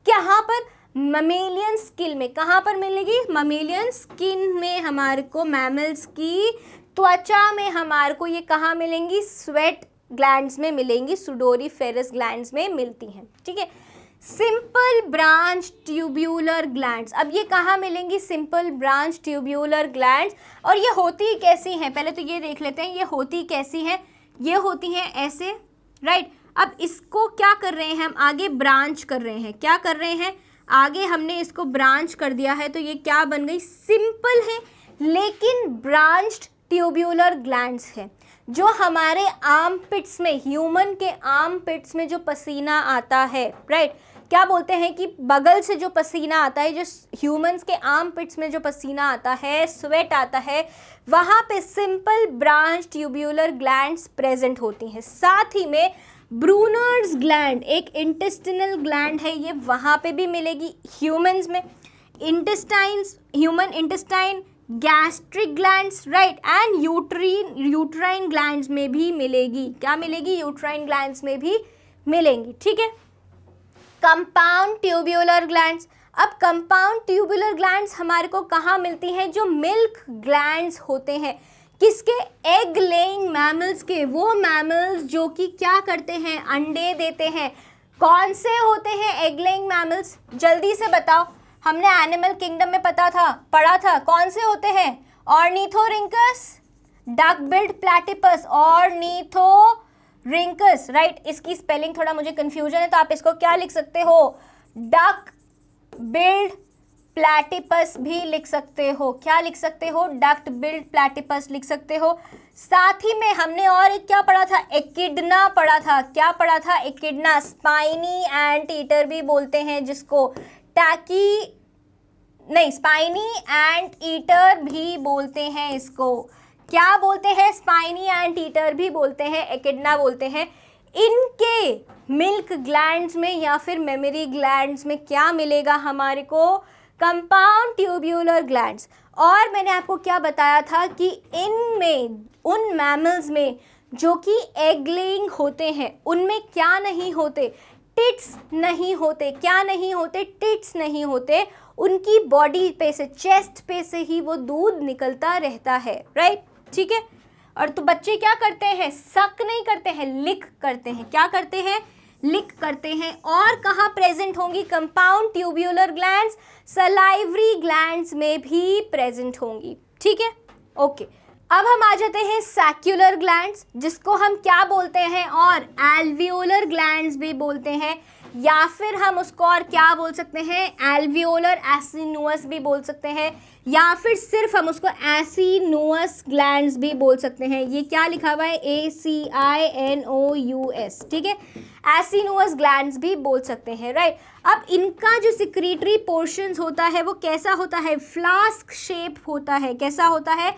कहाँ पर? ममेलियन स्किन में। कहाँ पर मिलेगी? ममेलियन स्किन में हमारे को, मैमल्स की त्वचा में हमारे को ये कहाँ मिलेंगी? स्वेट ग्लैंड्स में मिलेंगी, सुडोरीफेरस ग्लैंड्स में मिलती हैं, ठीक है। सिंपल ब्रांच ट्यूब्यूलर ग्लैंड्स, अब ये कहाँ मिलेंगी? Simple branch tubular glands. और ये होती कैसी हैं? पहले तो ये देख लेते हैं ये होती कैसी हैं। ये होती हैं ऐसे, राइट। अब इसको क्या कर रहे हैं हम? आगे ब्रांच कर रहे हैं। क्या कर रहे हैं? आगे हमने इसको ब्रांच कर दिया है तो ये क्या बन गई? सिंपल है लेकिन ब्रांच्ड ट्यूब्यूलर ग्लैंड्स है। जो हमारे आर्म पिट्स में, ह्यूमन के आर्म पिट्स में जो पसीना आता है, राइट, क्या बोलते हैं कि बगल से जो पसीना आता है, जो ह्यूमंस के आर्म पिट्स में जो पसीना आता है, स्वेट आता है, वहाँ पे simple branch tubular glands present होती हैं। साथ ही में ब्रूनर्स ग्लैंड एक इंटेस्टिनल ग्लैंड है, ये वहाँ पे भी मिलेगी ह्यूमंस में। Intestines, human intestine, gastric glands, right, and uterine glands में भी मिलेगी। क्या मिलेगी? यूट्राइन ग्लैंड्स में भी मिलेंगी, ठीक है। कंपाउंड ट्यूब्यूलर ग्लैंड्स, अब कंपाउंड ट्यूबुलर ग्लैंड्स हमारे को कहाँ मिलती हैं? जो मिल्क ग्लैंड्स होते हैं, किसके? एग लेइंग मैमल्स के। वो मैमल्स जो कि क्या करते हैं? अंडे देते हैं। कौन से होते हैं एग लेइंग मैमल्स? जल्दी से बताओ, हमने एनिमल किंगडम में पढ़ा था, कौन से होते हैं? Ornithorhynchus, duck billed platypus, ornithorhynchus, right. इसकी स्पेलिंग थोड़ा मुझे कंफ्यूजन है, तो आप इसको क्या लिख सकते हो? डक बिल्ड प्लैटिपस भी लिख सकते हो। क्या लिख सकते हो? डक्ट बिल्ड प्लैटिपस लिख सकते हो। साथ ही में हमने और एक क्या पढ़ा था? एकिडना पढ़ा था। क्या पढ़ा था? एकिडना, स्पाइनी एंट ईटर भी बोलते हैं जिसको, स्पाइनी एंट ईटर भी बोलते हैं इसको। क्या बोलते हैं? स्पाइनी एंट ईटर भी बोलते हैं, एकिडना बोलते हैं। इनके मिल्क ग्लैंड्स में या फिर मेमरी ग्लैंड्स में क्या मिलेगा हमारे को? Compound tubular glands. और मैंने आपको क्या बताया था कि इनमें, उन मैमल्स में जो कि एग लेइंग होते हैं, उनमें क्या नहीं होते? टिट्स नहीं होते। क्या नहीं होते? टिट्स नहीं होते। उनकी बॉडी पे से, चेस्ट पे से ही वो दूध निकलता रहता है, राइट, ठीक है। और तो बच्चे क्या करते हैं? सक नहीं करते हैं, लिक करते हैं। क्या करते हैं? लिक करते हैं। और कहाँ प्रेजेंट होंगी compound tubular glands? Salivary glands में भी प्रेजेंट होंगी, ठीक है, ओके। अब हम आ जाते हैं सैक्युलर ग्लैंड्स, जिसको हम क्या बोलते हैं? और एल्वियोलर ग्लैंड्स भी बोलते हैं, या फिर हम उसको और क्या बोल सकते हैं? एल्वियोलर एसिनुअस भी बोल सकते हैं, या फिर सिर्फ हम उसको एसिनुअस ग्लैंड्स भी बोल सकते हैं। ये क्या लिखा हुआ है? ACINOUS, ठीक है, एसिनुअस ग्लैंड्स भी बोल सकते हैं, राइट। अब इनका जो सिक्रीटरी पोर्शंस होता है वो कैसा होता है? फ्लास्क शेप होता है। कैसा होता है?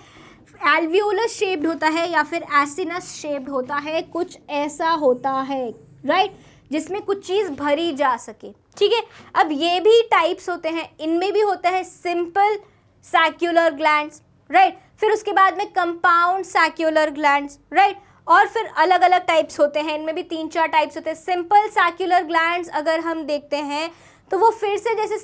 एल्वियोलर शेप्ड होता है या फिर एसिनस शेप्ड होता है, कुछ ऐसा होता है, राइट, जिसमें कुछ चीज़ भरी जा सके, ठीक है। अब ये भी टाइप्स होते हैं, इनमें भी होता है सिंपल सैक्युलर ग्लैंड्स, राइट, फिर उसके बाद में कंपाउंड सैक्युलर ग्लैंड्स, राइट, और फिर अलग अलग टाइप्स होते हैं, इनमें भी 3-4 टाइप्स होते हैं। सिंपल सैक्युलर ग्लैंड्स अगर हम देखते हैं तो वो फिर से जैसे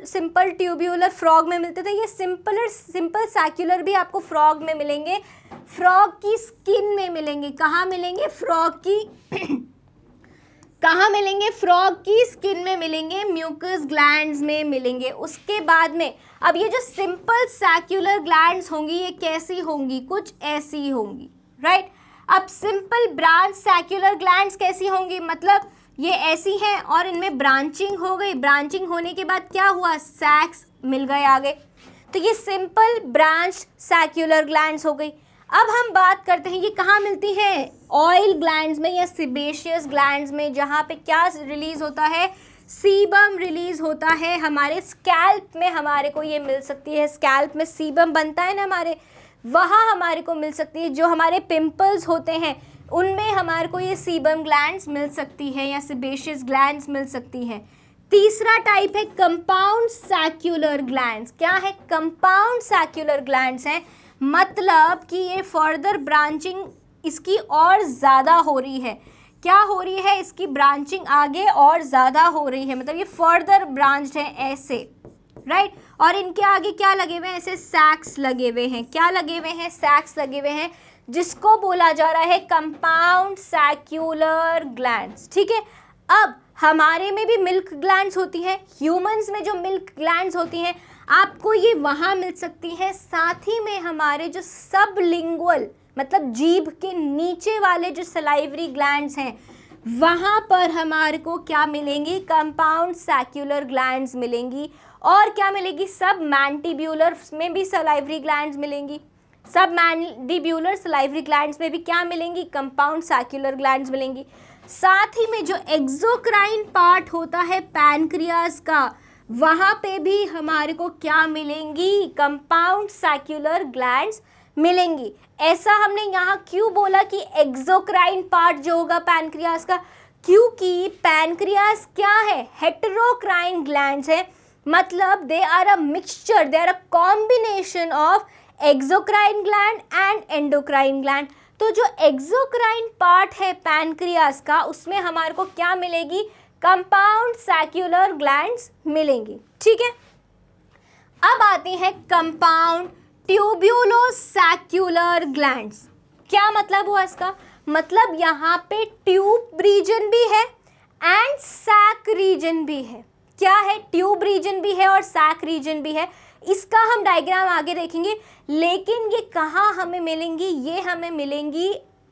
सिंपल ट्यूब्यूलर फ्रॉग में मिलते थे, ये सिंपल सैक्युलर भी आपको फ्रॉग में मिलेंगे, फ्रॉग की स्किन में मिलेंगे। कहाँ मिलेंगे? फ्रॉग की कहाँ मिलेंगे? फ्रॉग की स्किन में मिलेंगे, म्यूकस ग्लैंड्स में मिलेंगे। उसके बाद में अब ये जो सिंपल सैक्युलर ग्लैंड्स होंगी, ये कैसी होंगी? कुछ ऐसी होंगी, राइट। अब सिंपल ब्रांच सैक्युलर ग्लैंड्स कैसी होंगी? मतलब ये ऐसी हैं और इनमें ब्रांचिंग हो गई, ब्रांचिंग होने के बाद क्या हुआ? सैक्स मिल गए आगे, तो ये सिंपल ब्रांच सैक्युलर ग्लैंड्स हो गई। अब हम बात करते हैं ये कहाँ मिलती हैं? ऑयल ग्लैंड्स में या सिबेशियस ग्लैंड्स में, जहाँ पे क्या रिलीज होता है? सीबम रिलीज होता है। हमारे स्कैल्प में हमारे को ये मिल सकती है, स्कैल्प में सीबम बनता है ना हमारे, वहाँ हमारे को मिल सकती है। जो हमारे पिंपल्स होते हैं उनमें हमारे को ये सीबम ग्लैंड्स मिल सकती है या सिबेशियस ग्लैंड्स मिल सकती हैं। तीसरा टाइप है कंपाउंड सैक्युलर ग्लैंड्स। क्या है? कंपाउंड सैक्युलर ग्लैंड्स हैं, मतलब कि ये फर्दर ब्रांचिंग इसकी और ज़्यादा हो रही है। क्या हो रही है? इसकी ब्रांचिंग आगे और ज़्यादा हो रही है, मतलब ये फर्दर ब्रांच्ड है ऐसे, राइट। और इनके आगे क्या लगे हुए हैं? ऐसे सैक्स लगे हुए हैं। क्या लगे हुए हैं? सैक्स लगे हुए हैं, जिसको बोला जा रहा है कंपाउंड सैक्युलर ग्लैंड्स, ठीक है। अब हमारे में भी मिल्क ग्लैंड्स होती हैं, ह्यूमंस में जो मिल्क ग्लैंड्स होती हैं आपको ये वहाँ मिल सकती हैं। साथ ही में हमारे जो सबलिंगुअल मतलब जीभ के नीचे वाले जो सलाइवरी ग्लैंड्स हैं वहाँ पर हमारे को क्या मिलेंगी? कंपाउंड सैक्युलर ग्लैंड्स मिलेंगी। और क्या मिलेगी? सब मैंटिब्यूलर में भी सलाइवरी ग्लैंड्स मिलेंगी। सब मैंडिब्यूलर सलाइवरी ग्लैंड्स में भी क्या मिलेंगी? कंपाउंड सैक्युलर ग्लैंड्स मिलेंगी। साथ ही में जो एक्सोक्राइन पार्ट होता है पैनक्रियाज का, वहाँ पे भी हमारे को क्या मिलेंगी? कंपाउंड सैक्युलर ग्लैंड्स मिलेंगी। ऐसा हमने यहाँ क्यों बोला कि एक्सोक्राइन पार्ट जो होगा पैनक्रियाज का, क्योंकि पैनक्रियाज क्या है, हेटेरोक्राइन ग्लैंड्स है, मतलब they are a mixture, they are a combination of exocrine gland and endocrine gland. तो जो एक्सोक्राइन पार्ट है पैनक्रियाज का, उसमें हमारे को क्या मिलेगी, कंपाउंड सैक्युलर ग्लैंड्स मिलेंगी। ठीक है, अब आते हैं कंपाउंड ट्यूब्यूलोसैक्युलर ग्लैंड्स। क्या मतलब हुआ इसका, मतलब यहाँ पे ट्यूब रीजन भी है एंड सैक रीजन भी है। क्या है, ट्यूब रीजन भी है और सैक रीजन भी है। इसका हम डायग्राम आगे देखेंगे, लेकिन ये कहाँ हमें मिलेंगी, ये हमें मिलेंगी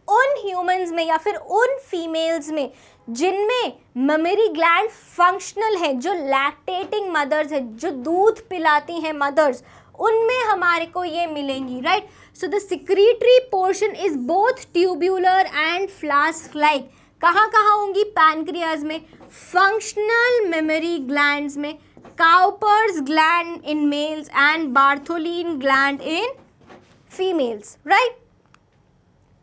उन ह्यूमंस में या फिर उन फीमेल्स में जिनमें ममेरी ग्लैंड फंक्शनल है, जो लैक्टेटिंग मदर्स है, जो दूध पिलाती हैं मदर्स, उनमें हमारे को ये मिलेंगी, right. So the secretory portion is both tubular and flask like. कहाँ कहाँ होंगी, पैनक्रियाज में, फंक्शनल मेमोरी ग्लैंड्स में, Cowper's gland in males and Bartholin gland in females, right.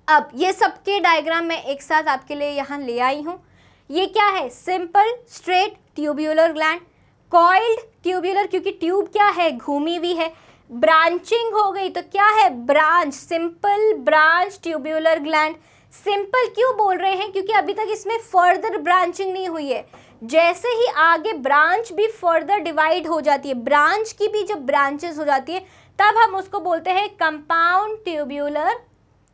अब ये सबके डायग्राम मैं एक साथ आपके लिए यहाँ ले आई हूँ। ये क्या है, simple straight tubular gland, coiled tubular क्योंकि ट्यूब क्या है, घूमी हुई है, ब्रांचिंग हो गई तो क्या है, branch, simple branch tubular gland. Simple क्यों बोल रहे हैं, क्योंकि अभी तक इसमें फर्दर ब्रांचिंग नहीं हुई है। जैसे ही आगे ब्रांच भी फर्दर डिवाइड हो जाती है, ब्रांच की भी जब ब्रांचेस हो जाती है, तब हम उसको बोलते हैं कंपाउंड ट्यूब्यूलर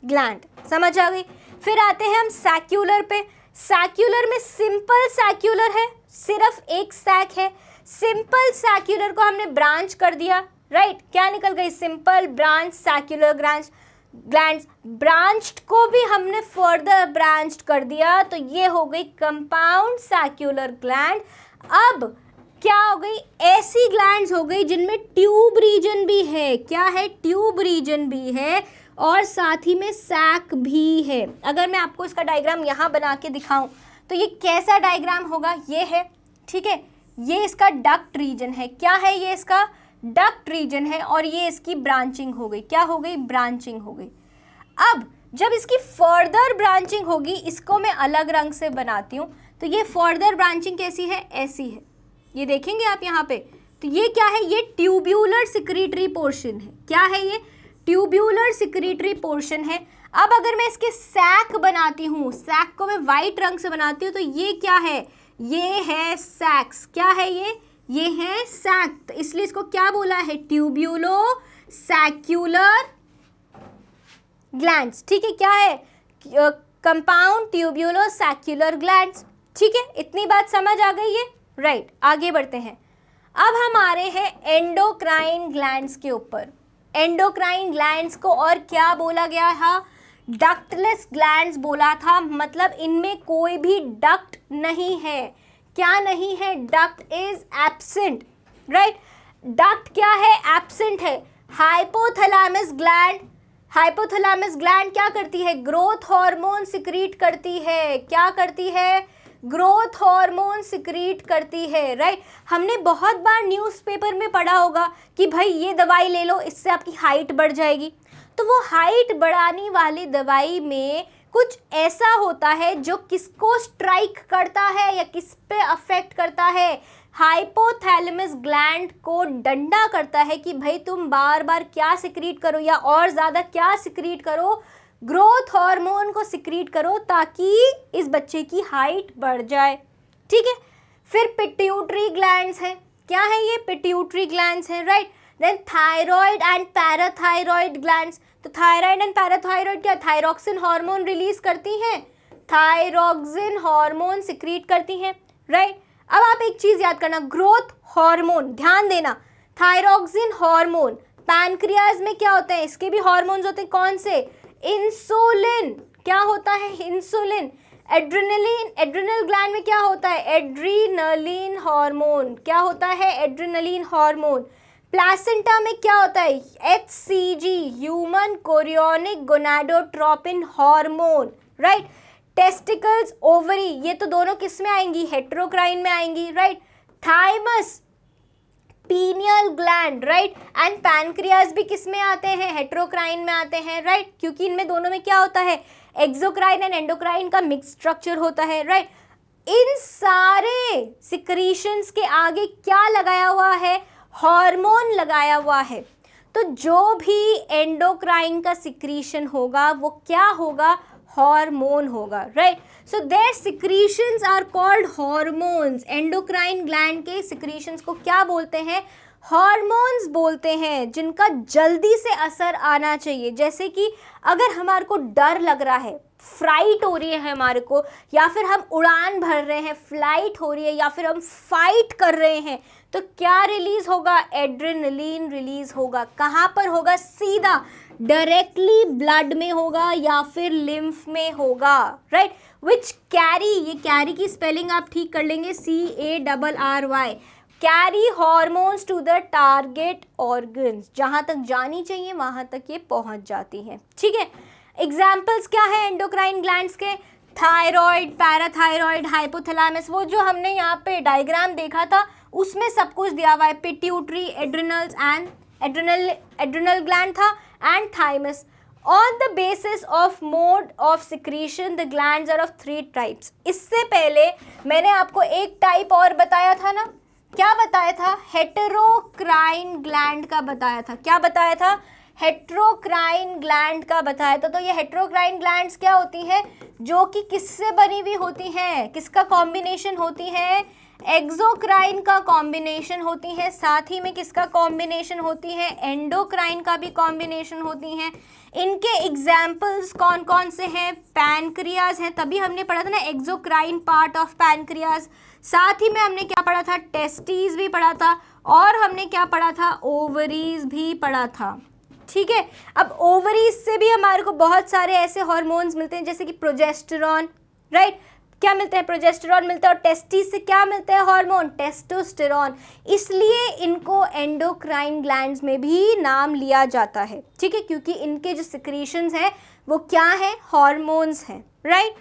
ग्लैंड। समझ आ गई। फिर आते हैं हम सैक्यूलर पे। सैक्यूलर में सिंपल सैक्यूलर है, सिर्फ एक सैक है। सिंपल सैक्यूलर को हमने ब्रांच कर दिया, राइट। क्या निकल गई, simple branch secular glands. Branched को भी हमने फर्दर ब्रांच्ड कर दिया, तो ये हो गई कंपाउंड सैक्यूलर ग्लैंड। अब क्या हो गई, ऐसी ग्लैंड्स हो गई जिनमें ट्यूब रीजन भी है। क्या है, ट्यूब रीजन भी है और साथ ही में सैक भी है। अगर मैं आपको इसका डायग्राम यहाँ बना के दिखाऊं तो ये कैसा डायग्राम होगा, ये है, ठीक है। ये इसका डक्ट रीजन है। क्या है, ये इसका डक्ट रीजन है और ये इसकी ब्रांचिंग हो गई। क्या हो गई, ब्रांचिंग हो गई। अब जब इसकी फर्दर ब्रांचिंग होगी, इसको मैं अलग रंग से बनाती हूँ, तो ये फर्दर ब्रांचिंग कैसी है, ऐसी है। ये देखेंगे आप यहाँ पे, तो ये क्या है, ये ट्यूब्यूलर सिक्रीटरी पोर्शन है। क्या है, ये ट्यूब्यूलर सिक्रीटरी पोर्शन है। अब अगर मैं इसके सैक बनाती हूँ, सैक को मैं वाइट रंग से बनाती हूँ, तो ये क्या है, ये है सैक्स। क्या है ये है सैक। तो इसलिए इसको क्या बोला है, ट्यूब्यूलो सैक्यूलर ग्लैंड्स। ठीक है, क्या है, कंपाउंड ट्यूब्यूलो सैक्यूलर ग्लैंड्स। ठीक है, इतनी बात समझ आ गई है, राइट। आगे बढ़ते हैं। अब हम आ रहे हैं एंडोक्राइन ग्लैंड्स के ऊपर। एंडोक्राइन ग्लैंड्स को और क्या बोला गया था, डक्टलेस ग्लैंड्स बोला था, मतलब इनमें कोई भी डक्ट नहीं है। क्या नहीं है, duct is absent, right. Duct क्या है, एब्सेंट है। हाइपोथैलेमस ग्लैंड, हाइपोथैलेमस ग्लैंड क्या करती है, ग्रोथ हार्मोन सिक्रीट करती है। क्या करती है, ग्रोथ हार्मोन सिक्रीट करती है, राइट। हमने बहुत बार न्यूज़पेपर में पढ़ा होगा कि भाई ये दवाई ले लो, इससे आपकी हाइट बढ़ जाएगी। तो वो हाइट बढ़ाने वाली दवाई में कुछ ऐसा होता है जो किसको स्ट्राइक करता है या किस पे अफेक्ट करता है, हाइपोथैलेमस ग्लैंड को डंडा करता है कि भाई तुम बार बार क्या सिक्रीट करो या और ज़्यादा क्या सिक्रीट करो, ग्रोथ हार्मोन को सिक्रीट करो ताकि इस बच्चे की हाइट बढ़ जाए। ठीक है, फिर पिट्यूटरी ग्लैंड्स हैं। क्या है ये, पिट्यूटरी ग्लैंड्स हैं, right. Then thyroid and parathyroid glands. तो थायराइड एंड पैराथायराइड क्या, थायरॉक्सिन हार्मोन रिलीज करती हैं, थायरॉक्सिन हार्मोन सिक्रीट करती हैं, राइट। अब आप एक चीज़ याद करना, ग्रोथ हार्मोन, ध्यान देना, थायरॉक्सिन हार्मोन पैनक्रियाज में क्या होते हैं, इसके भी हार्मोन्स होते हैं। कौन से, इंसुलिन। क्या होता है, इंसुलिन। एड्रेनलिन, एड्रिनल ग्लैंड में क्या होता है, एड्रीनलिन हार्मोन। क्या होता है, एड्रिनलिन हार्मोन। प्लासेंटा में क्या होता है, HCG, human chorionic gonadotropin hormone, right. Testicles, ovary, ये तो दोनों किस में आएंगी, हेटेरोक्राइन में आएंगी, right. Thymus, pineal gland, right. And pancreas भी किस में आते हैं, हेटेरोक्राइन में आते हैं, राइट, क्योंकि इनमें दोनों में क्या होता है, एक्सोक्राइन एंड एंडोक्राइन का मिक्स स्ट्रक्चर होता है, राइट। इन सारे सिक्रीशंस के आगे क्या लगाया हुआ है, हार्मोन लगाया हुआ है। तो जो भी एंडोक्राइन का सिक्रीशन होगा वो क्या होगा, हार्मोन होगा, right. So their secretions are called hormones. Endocrine gland के सिक्रीशंस को क्या बोलते हैं, हार्मोन्स बोलते हैं, जिनका जल्दी से असर आना चाहिए। जैसे कि अगर हमारे को डर लग रहा है, फ्राइट हो रही है हमारे को, या फिर हम उड़ान भर रहे हैं, फ्लाइट हो रही है, या फिर हम फाइट कर रहे हैं, तो क्या रिलीज होगा, एड्रेनलिन रिलीज होगा। कहाँ पर होगा, सीधा डायरेक्टली ब्लड में होगा या फिर लिम्फ में होगा, राइट। विच कैरी, ये कैरी की स्पेलिंग आप ठीक कर लेंगे, CARRY, carry hormones to the target organs. जहाँ तक जानी चाहिए वहाँ तक ये पहुँच जाती हैं, ठीक है। एग्जाम्पल्स क्या है एंडोक्राइन ग्लैंड्स के, थायराइड, पैराथायराइड, हाइपोथैलेमस, वो जो हमने यहाँ पे डायग्राम देखा था उसमें सब कुछ दिया हुआ है। Pituitary, adrenals and adrenal gland था, and thymus. On the basis of mode of secretion the glands are of 3 types. इससे पहले मैंने आपको एक टाइप और बताया था ना, क्या बताया था, हेटेरोक्राइन ग्लैंड का बताया था। क्या बताया था, हेटेरोक्राइन ग्लैंड का बताया था। तो ये हेटेरोक्राइन ग्लैंड्स क्या होती हैं, जो कि किससे बनी हुई होती हैं, किसका कॉम्बिनेशन होती है, एक्सोक्राइन का कॉम्बिनेशन होती है, साथ ही में किसका कॉम्बिनेशन होती है, एंडोक्राइन का भी कॉम्बिनेशन होती हैं। इनके एग्जाम्पल्स कौन कौन से हैं, पैनक्रियाज हैं, तभी हमने पढ़ा था ना एक्सोक्राइन पार्ट ऑफ पैनक्रियाज। साथ ही में हमने क्या पढ़ा था, टेस्टिस भी पढ़ा था, और हमने क्या पढ़ा था, ओवरीज भी पढ़ा था, ठीक है। अब ओवरीज से भी हमारे को बहुत सारे ऐसे हार्मोन्स मिलते हैं, जैसे कि प्रोजेस्टेरॉन, राइट, क्या मिलते हैं, प्रोजेस्टेरॉन मिलता है। और टेस्टिस से क्या मिलते हैं हार्मोन, टेस्टोस्टेरॉन। इसलिए इनको एंडोक्राइन ग्लैंड्स में भी नाम लिया जाता है, ठीक है, क्योंकि इनके जो सिक्रीशंस हैं वो क्या है, हार्मोन्स हैं, राइट।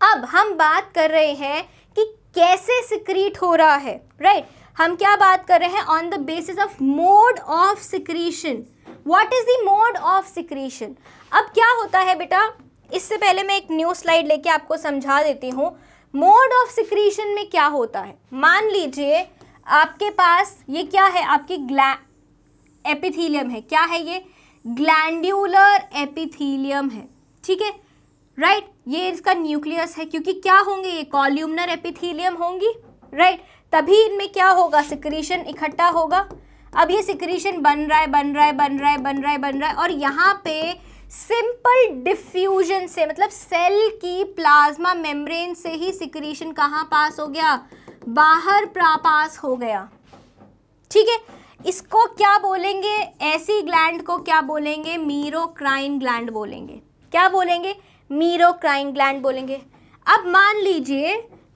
अब हम बात कर रहे हैं कि कैसे सिक्रीट हो रहा है, राइट। हम क्या बात कर रहे हैं, on the basis of mode of secretion. What is the mode of secretion. अब क्या होता है बेटा, इससे पहले मैं एक न्यू स्लाइड लेके आपको समझा देती हूँ। मोड ऑफ सिक्रीशन में क्या होता है, मान लीजिए आपके पास ये क्या है, आपकी एपिथीलियम है, क्या है ये, ग्लैंड्यूलर एपिथीलियम है, ठीक है, राइट। ये इसका न्यूक्लियस है, क्योंकि क्या होंगे, ये कॉल्यूमनर एपिथीलियम होंगी, राइट, तभी इनमें क्या होगा, सिक्रीशन इकट्ठा होगा। अब ये सिक्रीशन बन रहा है, और यहाँ पे सिंपल डिफ्यूजन से, मतलब सेल की प्लाज्मा मेम्ब्रेन से ही सिक्रीशन कहाँ पास हो गया, बाहर पास हो गया, ठीक है। इसको क्या बोलेंगे, ऐसी ग्लैंड को क्या बोलेंगे, मीरोक्राइन ग्लैंड बोलेंगे। क्या बोलेंगे, मीरोक्राइन ग्लैंड बोलेंगे। अब मान लीजिए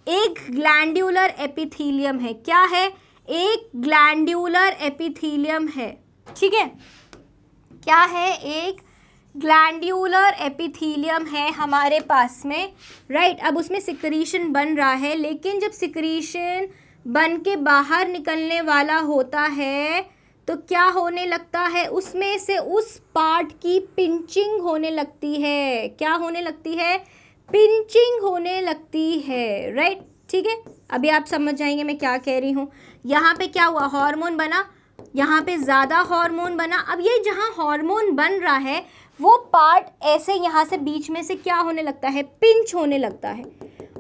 एक ग्लैंड्यूलर एपिथीलियम है, क्या है, एक ग्लैंड्यूलर एपिथीलियम है, ठीक है, क्या है, एक ग्लैंड्यूलर एपिथीलियम है हमारे पास में, राइट। अब उसमें सिक्रीशन बन रहा है, लेकिन जब सिक्रीशन बन के बाहर निकलने वाला होता है तो क्या होने लगता है, उसमें से उस पार्ट की पिंचिंग होने लगती है। क्या होने लगती है, पिंचिंग होने लगती है, राइट, ठीक है। अभी आप समझ जाएंगे मैं क्या कह रही हूँ। यहाँ पे क्या हुआ, हार्मोन बना, यहाँ पे ज़्यादा हार्मोन बना। अब ये जहाँ हार्मोन बन रहा है वो पार्ट ऐसे यहाँ से बीच में से क्या होने लगता है, पिंच होने लगता है,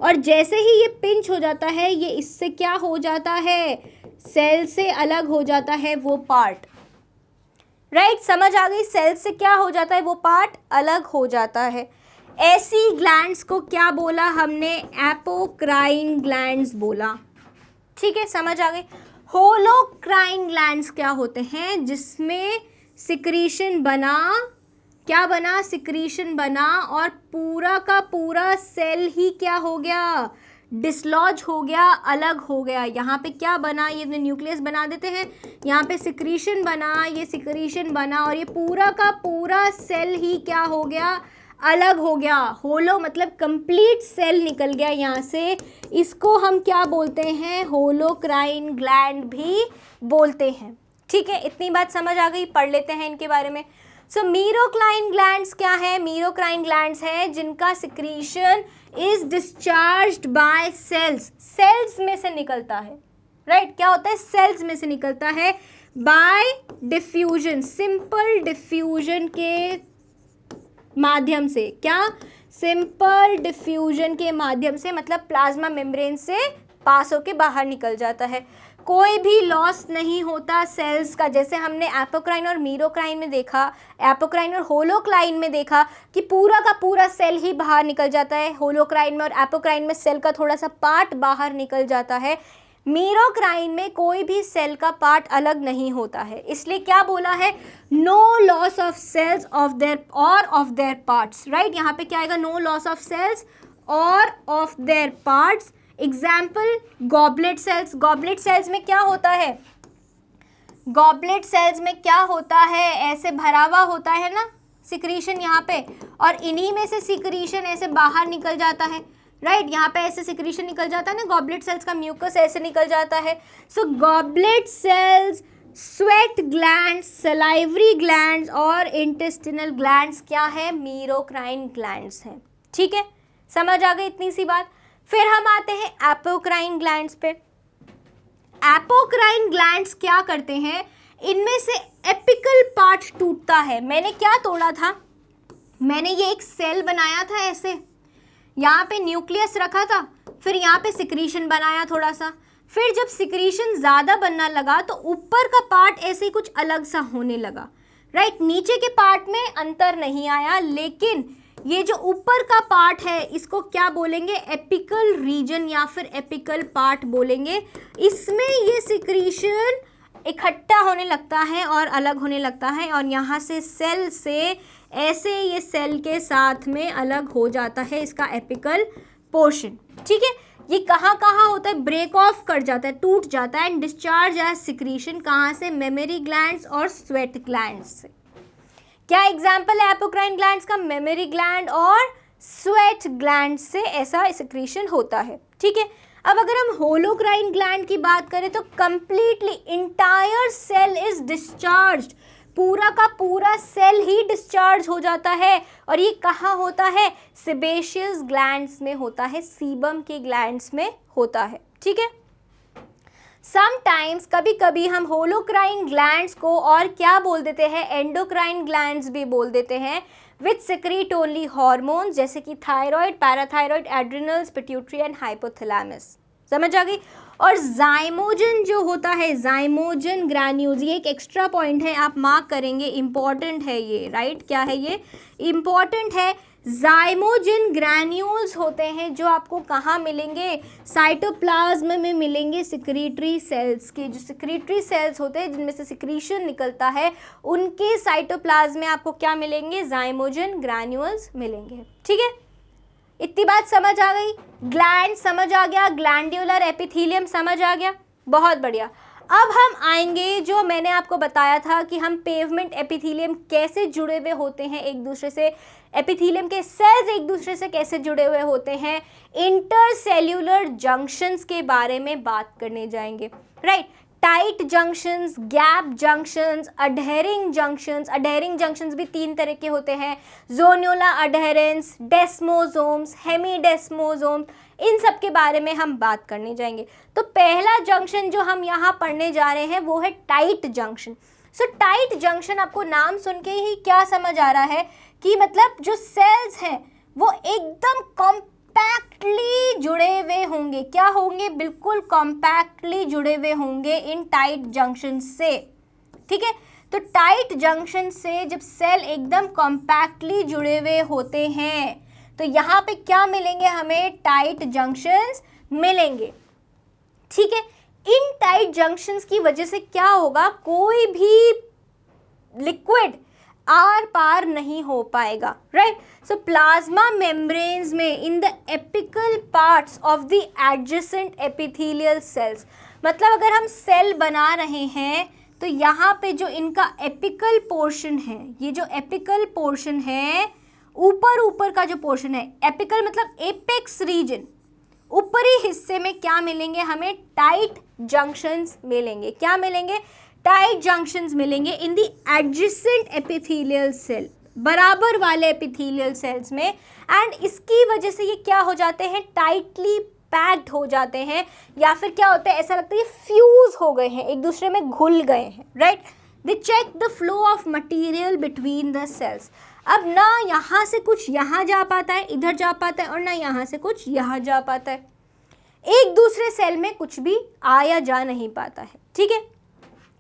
और जैसे ही ये पिंच हो जाता है ये इससे क्या हो जाता है, सेल से अलग हो जाता है वो पार्ट, राइट, समझ आ गई। सेल से क्या हो जाता है, वो पार्ट अलग हो जाता है। ऐसी ग्लैंड्स को क्या बोला हमने, एपोक्राइन ग्लैंड्स बोला, ठीक है, समझ आ गई। होलोक्राइन ग्लैंड्स क्या होते हैं, जिसमें सिक्रीशन बना, क्या बना, सिक्रीशन बना, और पूरा का पूरा सेल ही क्या हो गया, डिसलॉज हो गया, अलग हो गया। यहाँ पे क्या बना, ये न्यूक्लियस बना देते हैं, यहाँ पे सिक्रीशन बना, ये सिक्रीशन बना, और ये पूरा का पूरा सेल ही क्या हो गया, अलग हो गया, होलो मतलब कंप्लीट सेल निकल गया यहाँ से, इसको हम क्या बोलते हैं, होलोक्राइन ग्लैंड भी बोलते हैं। ठीक है, इतनी बात समझ आ गई, पढ़ लेते हैं इनके बारे में। सो मीरोक्राइन ग्लैंड्स क्या है, मीरोक्राइन ग्लैंड्स हैं जिनका secretion is discharged by cells, cells में से निकलता है, राइट क्या होता है, सेल्स में से निकलता है, बाय डिफ्यूजन, सिंपल डिफ्यूजन के माध्यम से, क्या, सिंपल डिफ्यूजन के माध्यम से, मतलब प्लाज्मा मेम्ब्रेन से पास होके बाहर निकल जाता है, कोई भी लॉस नहीं होता सेल्स का। जैसे हमने एपोक्राइन और मीरोक्राइन में देखा, एपोक्राइन और होलोक्राइन में देखा कि पूरा का पूरा सेल ही बाहर निकल जाता है, होलोक्राइन में और एपोक्राइन में सेल का थोड़ा सा पार्ट बाहर निकल जाता है, मीरोक्राइन में कोई भी सेल का पार्ट अलग नहीं होता है। इसलिए क्या बोला है, no loss of cells of their और ऑफ देयर पार्ट्स, राइट, यहाँ पे क्या आएगा, नो लॉस ऑफ सेल्स और of their parts. Example goblet cells, goblet cells में क्या होता है, गॉबलेट सेल्स में क्या होता है, ऐसे भरा हुआ होता है ना सिक्रीशन यहाँ पे, और इन्हीं में से सिक्रीशन ऐसे बाहर निकल जाता है, राइट यहाँ पे ऐसे सिक्रीशन निकल जाता है ना, गॉबलेट सेल्स का म्यूकस ऐसे निकल जाता है। So goblet cells, sweat glands, salivary glands और इंटेस्टिनल ग्लैंड्स क्या है, मीरोक्राइन ग्लैंड्स हैं। ठीक है, समझ आ गई इतनी सी बात। फिर हम आते हैं एपोक्राइन ग्लैंड्स पे। एपोक्राइन ग्लैंड्स क्या करते हैं, इनमें से एपिकल पार्ट टूटता है। मैंने क्या तोड़ा था, मैंने ये एक सेल बनाया था ऐसे, यहाँ पे न्यूक्लियस रखा था, फिर यहाँ पे सिक्रीशन बनाया थोड़ा सा, फिर जब सिक्रीशन ज़्यादा बनना लगा तो ऊपर का पार्ट ऐसे ही कुछ अलग सा होने लगा, राइट, नीचे के पार्ट में अंतर नहीं आया, लेकिन ये जो ऊपर का पार्ट है इसको क्या बोलेंगे, एपिकल रीजन या फिर एपिकल पार्ट बोलेंगे। इसमें ये सिक्रीशन इकट्ठा होने लगता है और अलग होने लगता है, और यहाँ से सेल से ऐसे ये सेल के साथ में अलग हो जाता है इसका एपिकल पोर्शन। ठीक है, ये कहाँ कहाँ होता है, ब्रेक ऑफ कर जाता है, टूट जाता है, एंड डिस्चार्ज एज सिक्रीशन कहाँ से, मेमरी ग्लैंड्स और स्वेट ग्लैंड्स से। क्या एग्जाम्पल है एपोक्राइन ग्लैंड्स का, मेमरी ग्लैंड और स्वेट ग्लैंड से ऐसा सिक्रीशन होता है। ठीक है, अब अगर हम होलोक्राइन ग्लैंड की बात करें तो completely entire cell is discharged, पूरा का पूरा सेल ही डिस्चार्ज हो जाता है, और ये कहाँ होता है, सेबेशियस ग्लैंड्स में होता है, सीबम के ग्लैंड्स में होता है। ठीक है, समटाइम्स कभी कभी हम होलोक्राइन ग्लैंड्स को और क्या बोल देते हैं, एंडोक्राइन ग्लैंड्स भी बोल देते हैं, विच सिक्रीट ओनली हॉर्मोन्स जैसे कि thyroid, parathyroid, adrenals, pituitary and hypothalamus. समझ आ गई। और जाइमोजन जो होता है, जाइमोजन ग्रैन्यूल्स, ये एक एक्स्ट्रा पॉइंट है, आप मार्क करेंगे, इंपॉर्टेंट है ये, राइट, क्या है ये, इंपॉर्टेंट है। जाइमोजन ग्रैन्यूल्स होते हैं जो आपको कहाँ मिलेंगे, साइटोप्लाज्म में मिलेंगे, सिक्रीटरी सेल्स के, जो सिक्रीटरी सेल्स होते हैं जिनमें से सिक्रीशन निकलता है, उनके साइटोप्लाज्म में आपको क्या मिलेंगे, जाइमोजन ग्रैन्यूल्स मिलेंगे। ठीक है, इतनी बात समझ आ गई, ग्लैंड समझ आ गया, ग्लैंड्यूलर एपिथेलियम समझ आ गया, बहुत बढ़िया। अब हम आएंगे जो मैंने आपको बताया था कि हम पेवमेंट एपिथेलियम कैसे जुड़े हुए होते हैं एक दूसरे से, एपिथेलियम के सेल्स एक दूसरे से कैसे जुड़े हुए होते हैं, इंटरसेल्यूलर जंक्शंस के बारे में बात करने जाएंगे, right. Tight junctions, gap junctions, adhering junctions, adhering junctions भी तीन तरह के होते हैं, जोन्युला अडहेरेंस, डेस्मोसोम्स, हेमीडेस्मोसोम्स, इन सब के बारे में हम बात करने जाएंगे। तो पहला जंक्शन जो हम यहाँ पढ़ने जा रहे हैं वो है टाइट जंक्शन। सो टाइट जंक्शन आपको नाम सुन के ही क्या समझ आ रहा है कि मतलब जो सेल्स हैं वो एकदम कॉम्पैक्टली जुड़े हुए होंगे, क्या होंगे, बिल्कुल कॉम्पैक्टली जुड़े हुए होंगे इन टाइट जंक्शन से। ठीक है, तो टाइट जंक्शन से जब सेल एकदम कॉम्पैक्टली जुड़े हुए होते हैं तो यहाँ पे क्या मिलेंगे, हमें टाइट जंक्शंस मिलेंगे। ठीक है, इन टाइट जंक्शंस की वजह से क्या होगा, कोई भी लिक्विड आर पार नहीं हो पाएगा, राइट। सो प्लाज्मा मेम्ब्रेन्स में in the apical parts of the adjacent epithelial cells, मतलब अगर हम सेल बना रहे हैं तो यहाँ पे जो इनका एपिकल पोर्शन है, ये जो एपिकल पोर्शन है ऊपर ऊपर का जो पोर्शन है, एपिकल मतलब एपेक्स रीजन, ऊपरी हिस्से में क्या मिलेंगे हमें, टाइट जंक्शंस मिलेंगे। क्या मिलेंगे, टाइट जंक्शंस मिलेंगे in the adjacent epithelial cell, बराबर वाले एपिथेलियल सेल्स में। एंड इसकी वजह से ये क्या हो जाते हैं, टाइटली पैक्ड हो जाते हैं, या फिर क्या होता है, ऐसा लगता है ये फ्यूज हो गए हैं, एक दूसरे में घुल गए हैं, right. They check the flow of material between the cells. अब ना यहाँ से कुछ यहाँ जा पाता है, इधर जा पाता है, और ना यहाँ से कुछ यहाँ जा पाता है, एक दूसरे सेल में कुछ भी आया जा नहीं पाता है, ठीक है।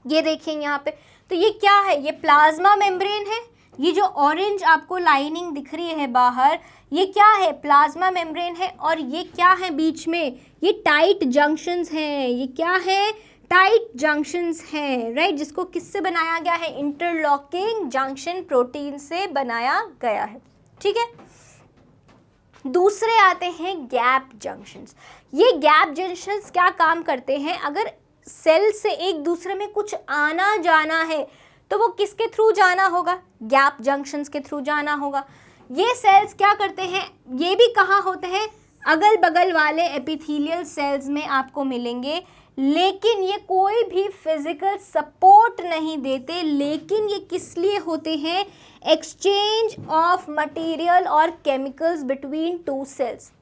ये देखिए यहाँ पे, तो ये क्या है, ये प्लाज्मा मेम्ब्रेन है। ये जो ऑरेंज आपको लाइनिंग दिख रही है बाहर, ये क्या है, प्लाज्मा मेम्ब्रेन है। और ये क्या है बीच में, ये टाइट जंक्शंस हैं। ये क्या है, टाइट जंक्शंस हैं, राइट, जिसको किससे बनाया गया है, इंटरलॉकिंग जंक्शन प्रोटीन से बनाया गया है, ठीक है। दूसरे आते हैं गैप जंक्शंस। ये गैप जंक्शंस क्या काम करते हैं, अगर सेल से एक दूसरे में कुछ आना जाना है तो वो किसके थ्रू जाना होगा, गैप जंक्शंस के थ्रू जाना होगा। ये सेल्स क्या करते हैं, ये भी कहाँ होते हैं, अगल बगल वाले एपिथेलियल सेल्स में आपको मिलेंगे, लेकिन ये कोई भी फिजिकल सपोर्ट नहीं देते। लेकिन ये किस लिए होते हैं, एक्सचेंज ऑफ मटेरियल और केमिकल्स बिटवीन टू सेल्स,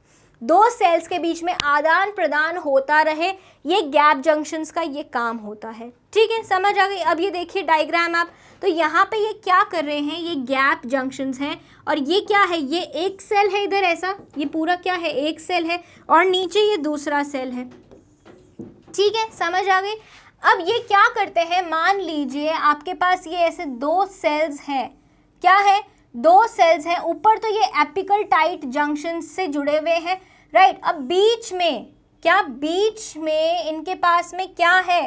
दो सेल्स के बीच में आदान प्रदान होता रहे, ये गैप जंक्शंस का ये काम होता है, ठीक है, समझ आ गई। अब ये देखिए डायग्राम आप, तो यहाँ पे ये क्या कर रहे हैं, ये गैप जंक्शंस हैं, और ये क्या है, ये एक सेल है इधर ऐसा, ये पूरा क्या है, एक सेल है, और नीचे ये दूसरा सेल है, ठीक है, समझ आ गई। अब ये क्या करते हैं, मान लीजिए आपके पास ये ऐसे दो सेल्स हैं, क्या है, दो सेल्स हैं, ऊपर तो ये एपिकल टाइट जंक्शन से जुड़े हुए हैं, राइट। अब बीच में क्या, बीच में इनके पास में क्या है,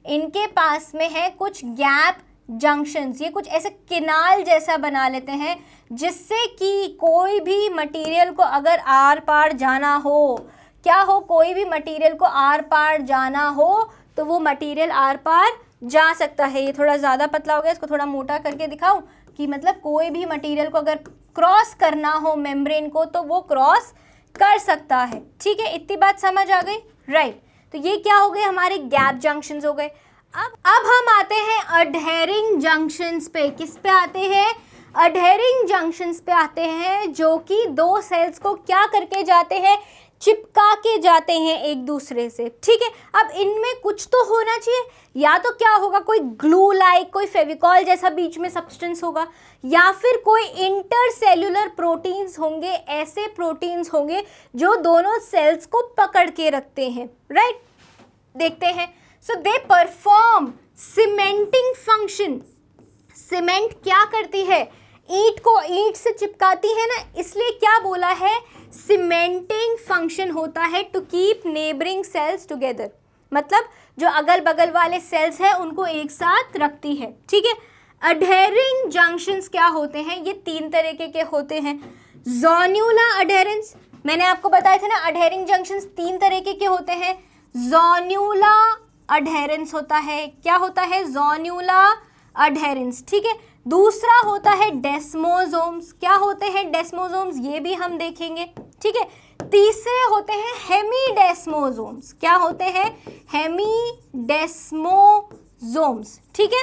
इनके पास में है कुछ गैप जंक्शंस। ये कुछ ऐसे किनाल जैसा बना लेते हैं, जिससे कि कोई भी मटेरियल को अगर आर पार जाना हो, क्या हो, कोई भी मटेरियल को आर पार जाना हो तो वो मटेरियल आर पार जा सकता है। ये थोड़ा ज़्यादा पतला हो गया, इसको थोड़ा मोटा करके दिखाऊं कि मतलब कोई भी मटेरियल को अगर क्रॉस करना हो मेम्ब्रेन को तो वो क्रॉस कर सकता है, ठीक है, इतनी बात समझ आ गई, राइट। तो ये क्या हो गए, हमारे गैप जंक्शंस हो गए। अब हम आते हैं अडहेरिंग जंक्शंस पे। किस पे आते हैं, अडहेरिंग जंक्शंस पे आते हैं, जो कि दो सेल्स को क्या करके जाते हैं, चिपका के जाते हैं एक दूसरे से, ठीक है। अब इनमें कुछ तो होना चाहिए, या तो क्या होगा, कोई ग्लू लाइक, कोई फेविकॉल जैसा बीच में सब्सटेंस होगा, या फिर कोई इंटरसेल्युलर प्रोटीन्स होंगे, ऐसे प्रोटीन्स होंगे जो दोनों सेल्स को पकड़ के रखते हैं, राइट। देखते हैं, so they perform cementing function. Cement क्या करती है, ईंट को ईंट से चिपकाती है ना, इसलिए क्या बोला है, सीमेंटिंग फंक्शन होता है to keep neighbouring cells together, मतलब जो अगल बगल वाले सेल्स हैं उनको एक साथ रखती है, ठीक है। अडहेरिंग जंक्शंस क्या होते हैं, ये तीन तरीके के होते हैं। जोन्यूला अडहेरेंस, मैंने आपको बताया था ना, अडहेरिंग जंक्शंस तीन तरीके के होते हैं। जोन्यूला अडहेरेंस होता है, क्या होता है, जोन्यूला अडहेरेंस, ठीक है। दूसरा होता है डेस्मोसोम्स। क्या होते हैं डेस्मोसोम्स, ये भी हम देखेंगे, ठीक है। तीसरे होते हैं हेमीडेस्मोसोम्स। क्या होते हैं, हेमीडेस्मोसोम्स, ठीक है।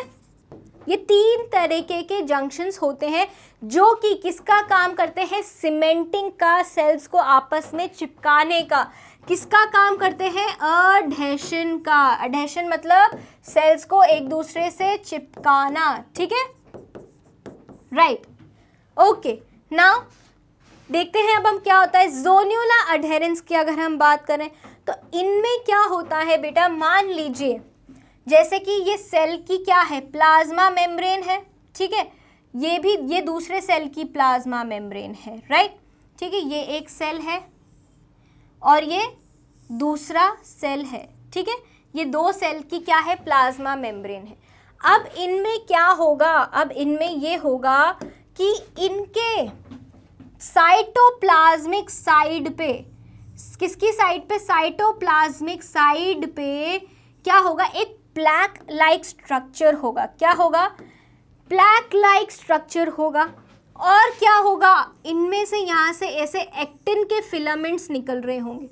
ये तीन तरीके के जंक्शंस होते हैं जो कि किसका काम करते हैं, सीमेंटिंग का, सेल्स को आपस में चिपकाने का। किसका काम करते हैं, अडहेशन का। अडहेशन मतलब सेल्स को एक दूसरे से चिपकाना, ठीक है, राइट, ओके। नाउ देखते हैं अब हम क्या होता है जोन्यूला अडहेरेंस की अगर हम बात करें तो इनमें क्या होता है बेटा, मान लीजिए जैसे कि ये सेल की क्या है, प्लाज्मा मेम्ब्रेन है, ठीक है, ये भी ये दूसरे सेल की प्लाज्मा मेम्ब्रेन है, राइट, ठीक है। ये एक सेल है और ये दूसरा सेल है, ठीक है। ये दो सेल की क्या है, प्लाज्मा मेम्ब्रेन है। अब इनमें क्या होगा, अब इनमें ये होगा कि इनके साइटोप्लाज्मिक साइड पे, किसकी साइड पे, साइटोप्लाज्मिक साइड पे क्या होगा, एक प्लैक लाइक स्ट्रक्चर होगा। क्या होगा, प्लैक लाइक स्ट्रक्चर होगा। और क्या होगा, इनमें से यहाँ से ऐसे एक्टिन के फिलामेंट्स निकल रहे होंगे।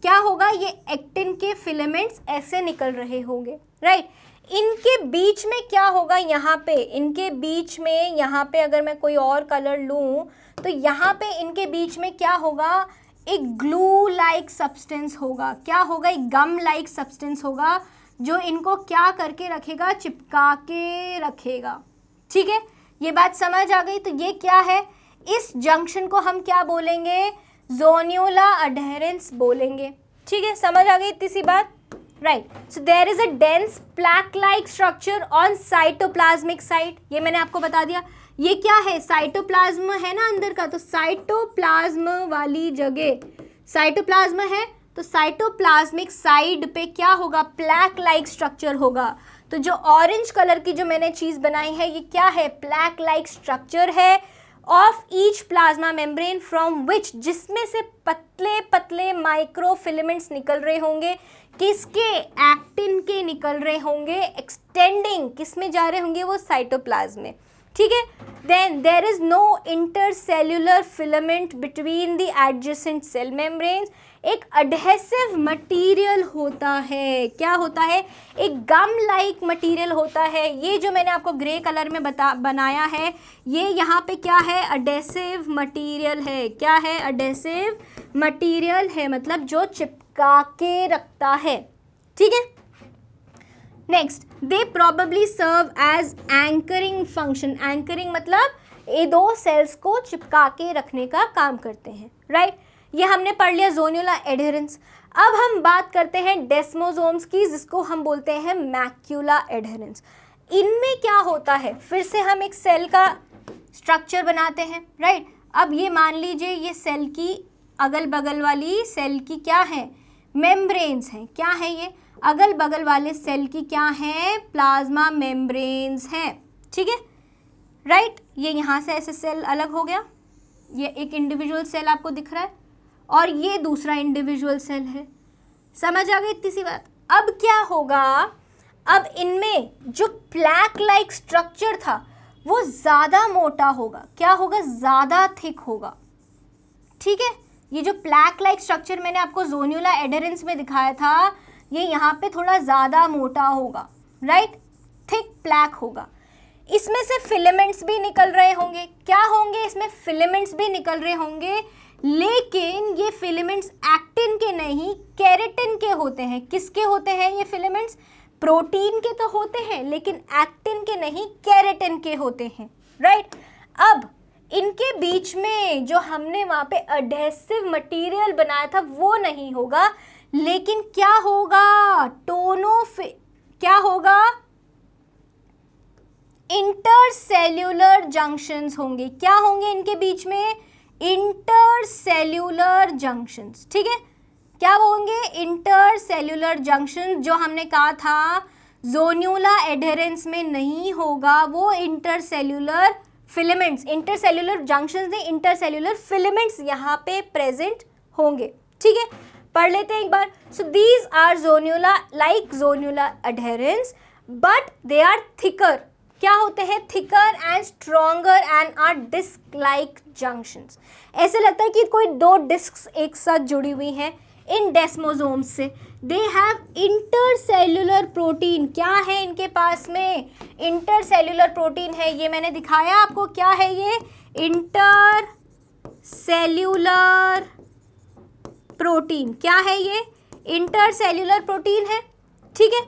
क्या होगा, ये एक्टिन के फिलामेंट्स ऐसे निकल रहे होंगे, राइट। इनके बीच में क्या होगा, यहाँ पे इनके बीच में, यहाँ पे अगर मैं कोई और कलर लूँ तो यहाँ पे इनके बीच में क्या होगा, एक ग्लू लाइक सब्सटेंस होगा। क्या होगा, एक गम लाइक सब्सटेंस होगा जो इनको क्या करके रखेगा, चिपका के रखेगा। ठीक है, ये बात समझ आ गई। तो ये क्या है, इस जंक्शन को हम क्या बोलेंगे, जोन्यूला अडहेरेंस बोलेंगे। ठीक है, समझ आ गई इतनी सी बात, right. So there is a dense plaque like structure on cytoplasmic site, ये मैंने आपको बता दिया। ये क्या है, साइटोप्लाज्म है ना अंदर का, तो साइटोप्लाज्म वाली जगह, साइटोप्लाज्म है तो साइटोप्लाज्मिक साइड पे क्या होगा, प्लैक लाइक स्ट्रक्चर होगा। तो जो ऑरेंज कलर की जो मैंने चीज़ बनाई है, ये क्या है, प्लैक लाइक स्ट्रक्चर है of each plasma membrane from which, जिसमें से पतले पतले माइक्रोफिलामेंट्स निकल रहे होंगे। किसके, एक्टिन के निकल रहे होंगे, एक्सटेंडिंग किस में जा रहे होंगे, वो साइटोप्लाज्म में। ठीक है, then there is no intercellular filament between the adjacent cell membranes. एक अडहेसिव मटेरियल होता है, क्या होता है, एक गम लाइक मटेरियल होता है। ये जो मैंने आपको ग्रे कलर में बनाया है, ये यहाँ पे क्या है, अडहेसिव मटेरियल है। क्या है, अडहेसिव मटेरियल है, मतलब जो चिपका के रखता है। ठीक है, next, they probably serve as anchoring function. Anchoring मतलब ये दो सेल्स को चिपका के रखने का काम करते हैं, राइट। ये हमने पढ़ लिया जोन्यूला एडहेरेंस। अब हम बात करते हैं डेस्मोसोम्स की, जिसको हम बोलते हैं मैक्यूला एडहेरेंस। इनमें क्या होता है, फिर से हम एक सेल का स्ट्रक्चर बनाते हैं, राइट। अब ये मान लीजिए ये सेल की अगल बगल वाली सेल की क्या है, मेम्ब्रेन्स हैं। क्या है ये, अगल बगल वाले सेल की क्या है, प्लाज्मा मेम्ब्रेन्स हैं। ठीक है, राइट। ये यहाँ से ऐसे सेल अलग हो गया, ये एक इंडिविजुअल सेल आपको दिख रहा है और ये दूसरा इंडिविजुअल सेल है। समझ आ गई इतनी सी बात। अब क्या होगा, अब इनमें जो प्लैक लाइक स्ट्रक्चर था वो ज़्यादा मोटा होगा। क्या होगा, ज़्यादा थिक होगा। ठीक है, ये जो प्लैक लाइक स्ट्रक्चर मैंने आपको जोन्यूला एडहेरेंस में दिखाया था, ये यहाँ पे थोड़ा ज़्यादा मोटा होगा, राइट, थिक प्लैक होगा। इसमें से फिलामेंट्स भी निकल रहे होंगे। क्या होंगे, इसमें फिलामेंट्स भी निकल रहे होंगे, लेकिन ये फिलामेंट्स एक्टिन के नहीं, केराटिन के होते हैं। किसके होते हैं ये फिलामेंट्स, प्रोटीन के तो होते हैं, लेकिन एक्टिन के नहीं, केराटिन के होते हैं, राइट। अब इनके बीच में जो हमने वहाँ पे अडहेसिव मटेरियल बनाया था वो नहीं होगा, लेकिन क्या होगा, क्या होगा, इंटरसेल्यूलर जंक्शंस होंगे। क्या होंगे इनके बीच में, इंटरसेल्यूलर जंक्शंस। ठीक है, क्या होंगे, इंटरसेल्यूलर जंक्शन। जो हमने कहा था जोन्यूला एडहेरेंस में नहीं होगा, वो इंटरसेल्यूलर फिलामेंट्स, इंटरसेल्यूलर जंक्शंस नहीं, इंटरसेल्यूलर फिलामेंट्स यहाँ पे प्रेजेंट होंगे। ठीक है, पढ़ लेते हैं एक बार। So these are zonula like zonula adherens but they are thicker. क्या होते हैं, thicker and stronger and are disc like junctions. ऐसे लगता है कि कोई दो डिस्क्स एक साथ जुड़ी हुई हैं इन डेस्मोसोम्स से। They have intercellular protein. क्या है इनके पास में, इंटरसेल्यूलर प्रोटीन है। ये मैंने दिखाया आपको, क्या है ये, इंटरसेल्यूलर प्रोटीन। क्या है ये, इंटरसेल्यूलर प्रोटीन है। ठीक है,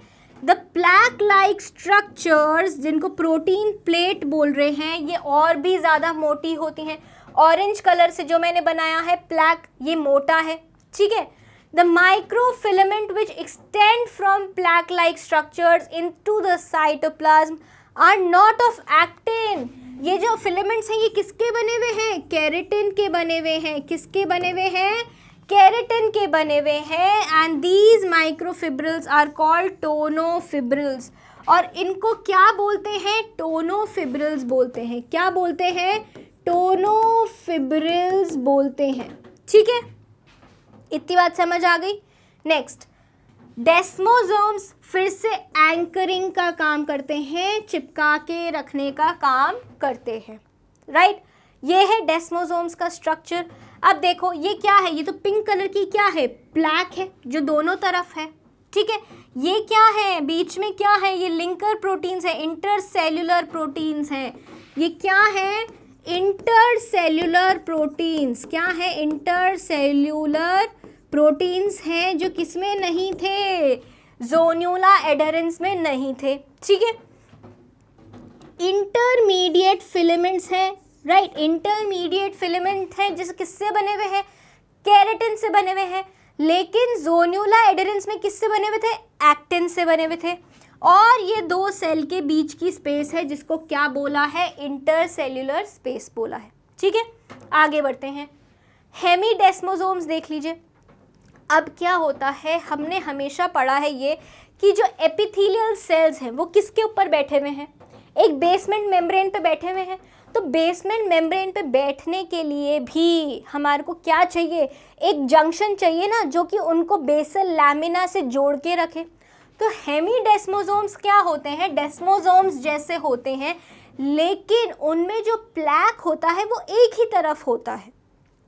द प्लैक लाइक स्ट्रक्चर्स, जिनको प्रोटीन प्लेट बोल रहे हैं, ये और भी ज़्यादा मोटी होती हैं। ऑरेंज कलर से जो मैंने बनाया है प्लैक, ये मोटा है। ठीक है, the microfilament which extend from plaque like structures into the cytoplasm are not of actin. ये जो फिलामेंट्स हैं ये किसके बने हुए हैं, केराटिन के बने हुए हैं। किसके बने हुए हैं, केराटिन के बने हुए हैं। And these microfibrils are called tonofibrils. और इनको क्या बोलते हैं, टोनोफिब्रिल्स बोलते हैं। क्या बोलते हैं, टोनोफिब्रिल्स बोलते हैं। ठीक है, इतनी बात समझ आ गई। नेक्स्ट, डेस्मोसोम्स फिर से एंकरिंग का काम करते हैं, चिपका के रखने का काम करते हैं, राइट। ये है डेस्मोसोम्स का स्ट्रक्चर। अब देखो ये क्या है, ये तो पिंक कलर की क्या है, प्लैक है जो दोनों तरफ है, ठीक है। ये क्या है, बीच में क्या है, ये लिंकर प्रोटीन्स है, इंटरसेल्युलर प्रोटीन्स है। ये क्या है, इंटरसेल्युलर प्रोटीन्स। क्या है, इंटरसेल्युलर प्रोटीन्स हैं जो किसमें नहीं थे, ज़ोन्यूला एडहेरेंस में नहीं थे, ठीक है। इंटरमीडिएट फिलामेंट्स हैं, राइट, इंटरमीडिएट फिलामेंट हैं जिस किससे बने हुए हैं, केराटिन से बने हुए हैं, लेकिन ज़ोन्यूला एडहेरेंस में किससे बने हुए थे, एक्टिन से बने हुए थे। और ये दो सेल के बीच की स्पेस है जिसको क्या बोला है, इंटरसेल्युलर स्पेस बोला है, ठीक है। आगे बढ़ते हैं, हेमीडेस्मोसोम्स देख लीजिए। अब क्या होता है, हमने हमेशा पढ़ा है ये कि जो एपिथेलियल सेल्स हैं वो किसके ऊपर बैठे हुए हैं, एक बेसमेंट मेम्ब्रेन पे बैठे हुए हैं। तो बेसमेंट मेम्ब्रेन पे बैठने के लिए भी हमारे को क्या चाहिए, एक जंक्शन चाहिए ना, जो कि उनको बेसल लैमिना से जोड़ के रखे। तो हेमीडेस्मोसोम्स क्या होते हैं, डेस्मोसोम्स जैसे होते हैं, लेकिन उनमें जो प्लैक होता है वो एक ही तरफ होता है,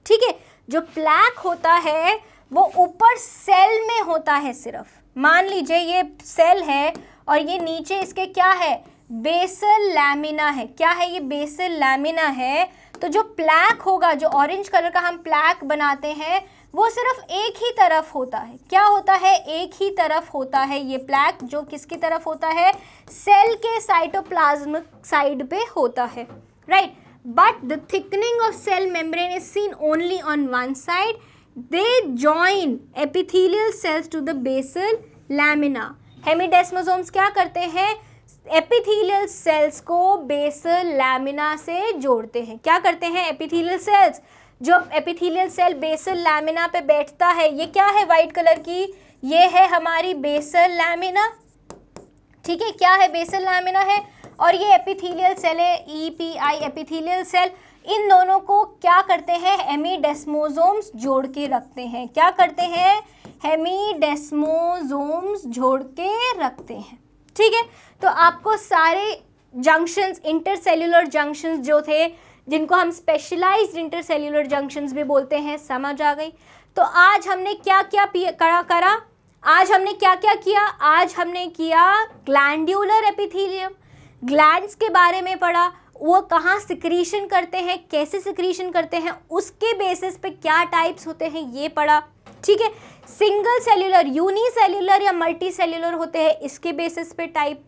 ठीक है। जो प्लैक होता है वो ऊपर सेल में होता है सिर्फ। मान लीजिए ये सेल है और ये नीचे इसके क्या है, बेसल लैमिना है। क्या है, ये बेसल लैमिना है। तो जो प्लैक होगा, जो ऑरेंज कलर का हम प्लैक बनाते हैं, वो सिर्फ एक ही तरफ होता है। क्या होता है, एक ही तरफ होता है ये प्लैक, जो किसकी तरफ होता है, सेल के साइटोप्लाज्मिक साइड पे होता है, right. But the thickening of cell membrane is seen only on one side. They join epithelial cells to the basal lamina. Hemidesmosomes क्या करते हैं, एपिथेलियल सेल्स को बेसल लैमिना से जोड़ते हैं। क्या करते हैं, एपिथेलियल सेल्स, जो एपिथेलियल सेल बेसल लैमिना पे बैठता है, ये क्या है वाइट कलर की, ये है हमारी बेसल लैमिना, ठीक है। क्या है, बेसल लैमिना है। और ये एपिथेलियल सेल है, EPI एपिथेलियल सेल। इन दोनों को क्या करते हैं, हेमीडेस्मोसोम्स जोड़ के रखते हैं। क्या करते हैं, हेमीडेस्मोसोम्स जोड़ के रखते हैं, ठीक है। तो आपको सारे जंक्शंस, इंटरसेल्युलर जंक्शंस जो थे, जिनको हम स्पेशलाइज्ड इंटरसेल्युलर जंक्शंस भी बोलते हैं, समझ आ गई। तो आज हमने क्या क्या करा, आज हमने क्या क्या किया, आज हमने किया ग्लैंड्यूलर एपिथेलियम, ग्लैंड्स के बारे में पढ़ा, वो कहाँ सिक्रीशन करते हैं, कैसे सिक्रीशन करते हैं, उसके बेसिस पे क्या टाइप्स होते हैं ये पढ़ा, ठीक है। सिंगल सेल्यूलर, यूनिसेल्यूलर या मल्टी सेल्यूलर होते हैं, इसके बेसिस पे टाइप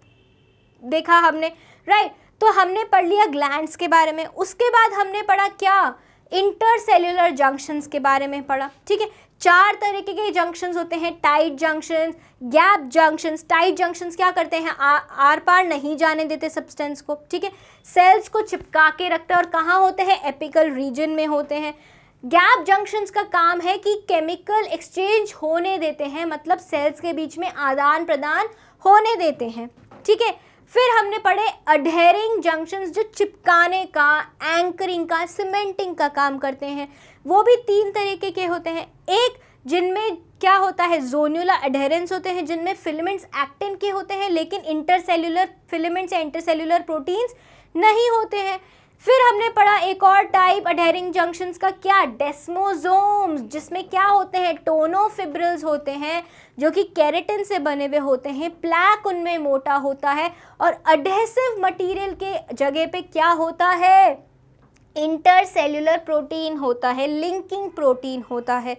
देखा हमने, राइट। तो हमने पढ़ लिया ग्लैंड्स के बारे में। उसके बाद हमने पढ़ा क्या, इंटरसेल्यूलर जंक्शंस के बारे में पढ़ा, ठीक है। 4 तरीके के जंक्शंस होते हैं, tight junctions, gap junctions. Tight junctions क्या करते हैं, आर पार नहीं जाने देते सब्सटेंस को, ठीक है, सेल्स को चिपका के रखते हैं, और कहाँ होते हैं, एपिकल रीजन में होते हैं। गैप जंक्शंस का काम है कि केमिकल एक्सचेंज होने देते हैं, मतलब सेल्स के बीच में आदान प्रदान होने देते हैं, ठीक है। फिर हमने पढ़े अडहेरिंग जंक्शंस, जो चिपकाने का, एंकरिंग का, सीमेंटिंग का काम करते हैं। वो भी 3 तरीके के होते हैं। एक जिनमें क्या होता है, ज़ोन्यूला एडहेरेंस होते हैं, जिनमें फिलामेंट्स एक्टिन के होते हैं, लेकिन इंटरसेल्युलर फिलामेंट्स या इंटरसेल्युलर प्रोटीन्स नहीं होते हैं। फिर हमने पढ़ा एक और टाइप अडहेरिंग जंक्शंस का, क्या, डेस्मोसोम्स, जिसमें क्या होते हैं, टोनोफिब्रिल्स होते हैं, जो कि केराटिन से बने हुए होते हैं, प्लैक उनमें मोटा होता है, और अडहेसिव मटेरियल के जगह पे क्या होता है, इंटरसेल्युलर प्रोटीन होता है, लिंकिंग प्रोटीन होता है।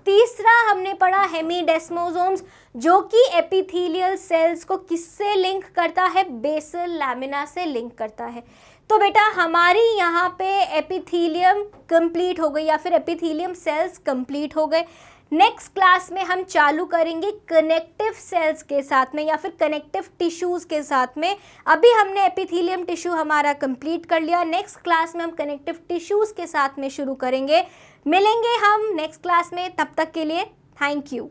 तीसरा हमने पढ़ा हेमीडेस्मोसोम्स, जो कि एपिथेलियल सेल्स को किससे लिंक करता है, बेसल लैमिना से लिंक करता है। तो बेटा हमारी यहाँ पे एपिथेलियम कंप्लीट हो गई, या फिर एपिथेलियम सेल्स कंप्लीट हो गए। नेक्स्ट क्लास में हम चालू करेंगे कनेक्टिव सेल्स के साथ में, या फिर कनेक्टिव टिश्यूज़ के साथ में। अभी हमने एपिथेलियम टिश्यू हमारा कंप्लीट कर लिया, नेक्स्ट क्लास में हम कनेक्टिव टिश्यूज़ के साथ में शुरू करेंगे। मिलेंगे हम नेक्स्ट क्लास में, तब तक के लिए थैंक यू।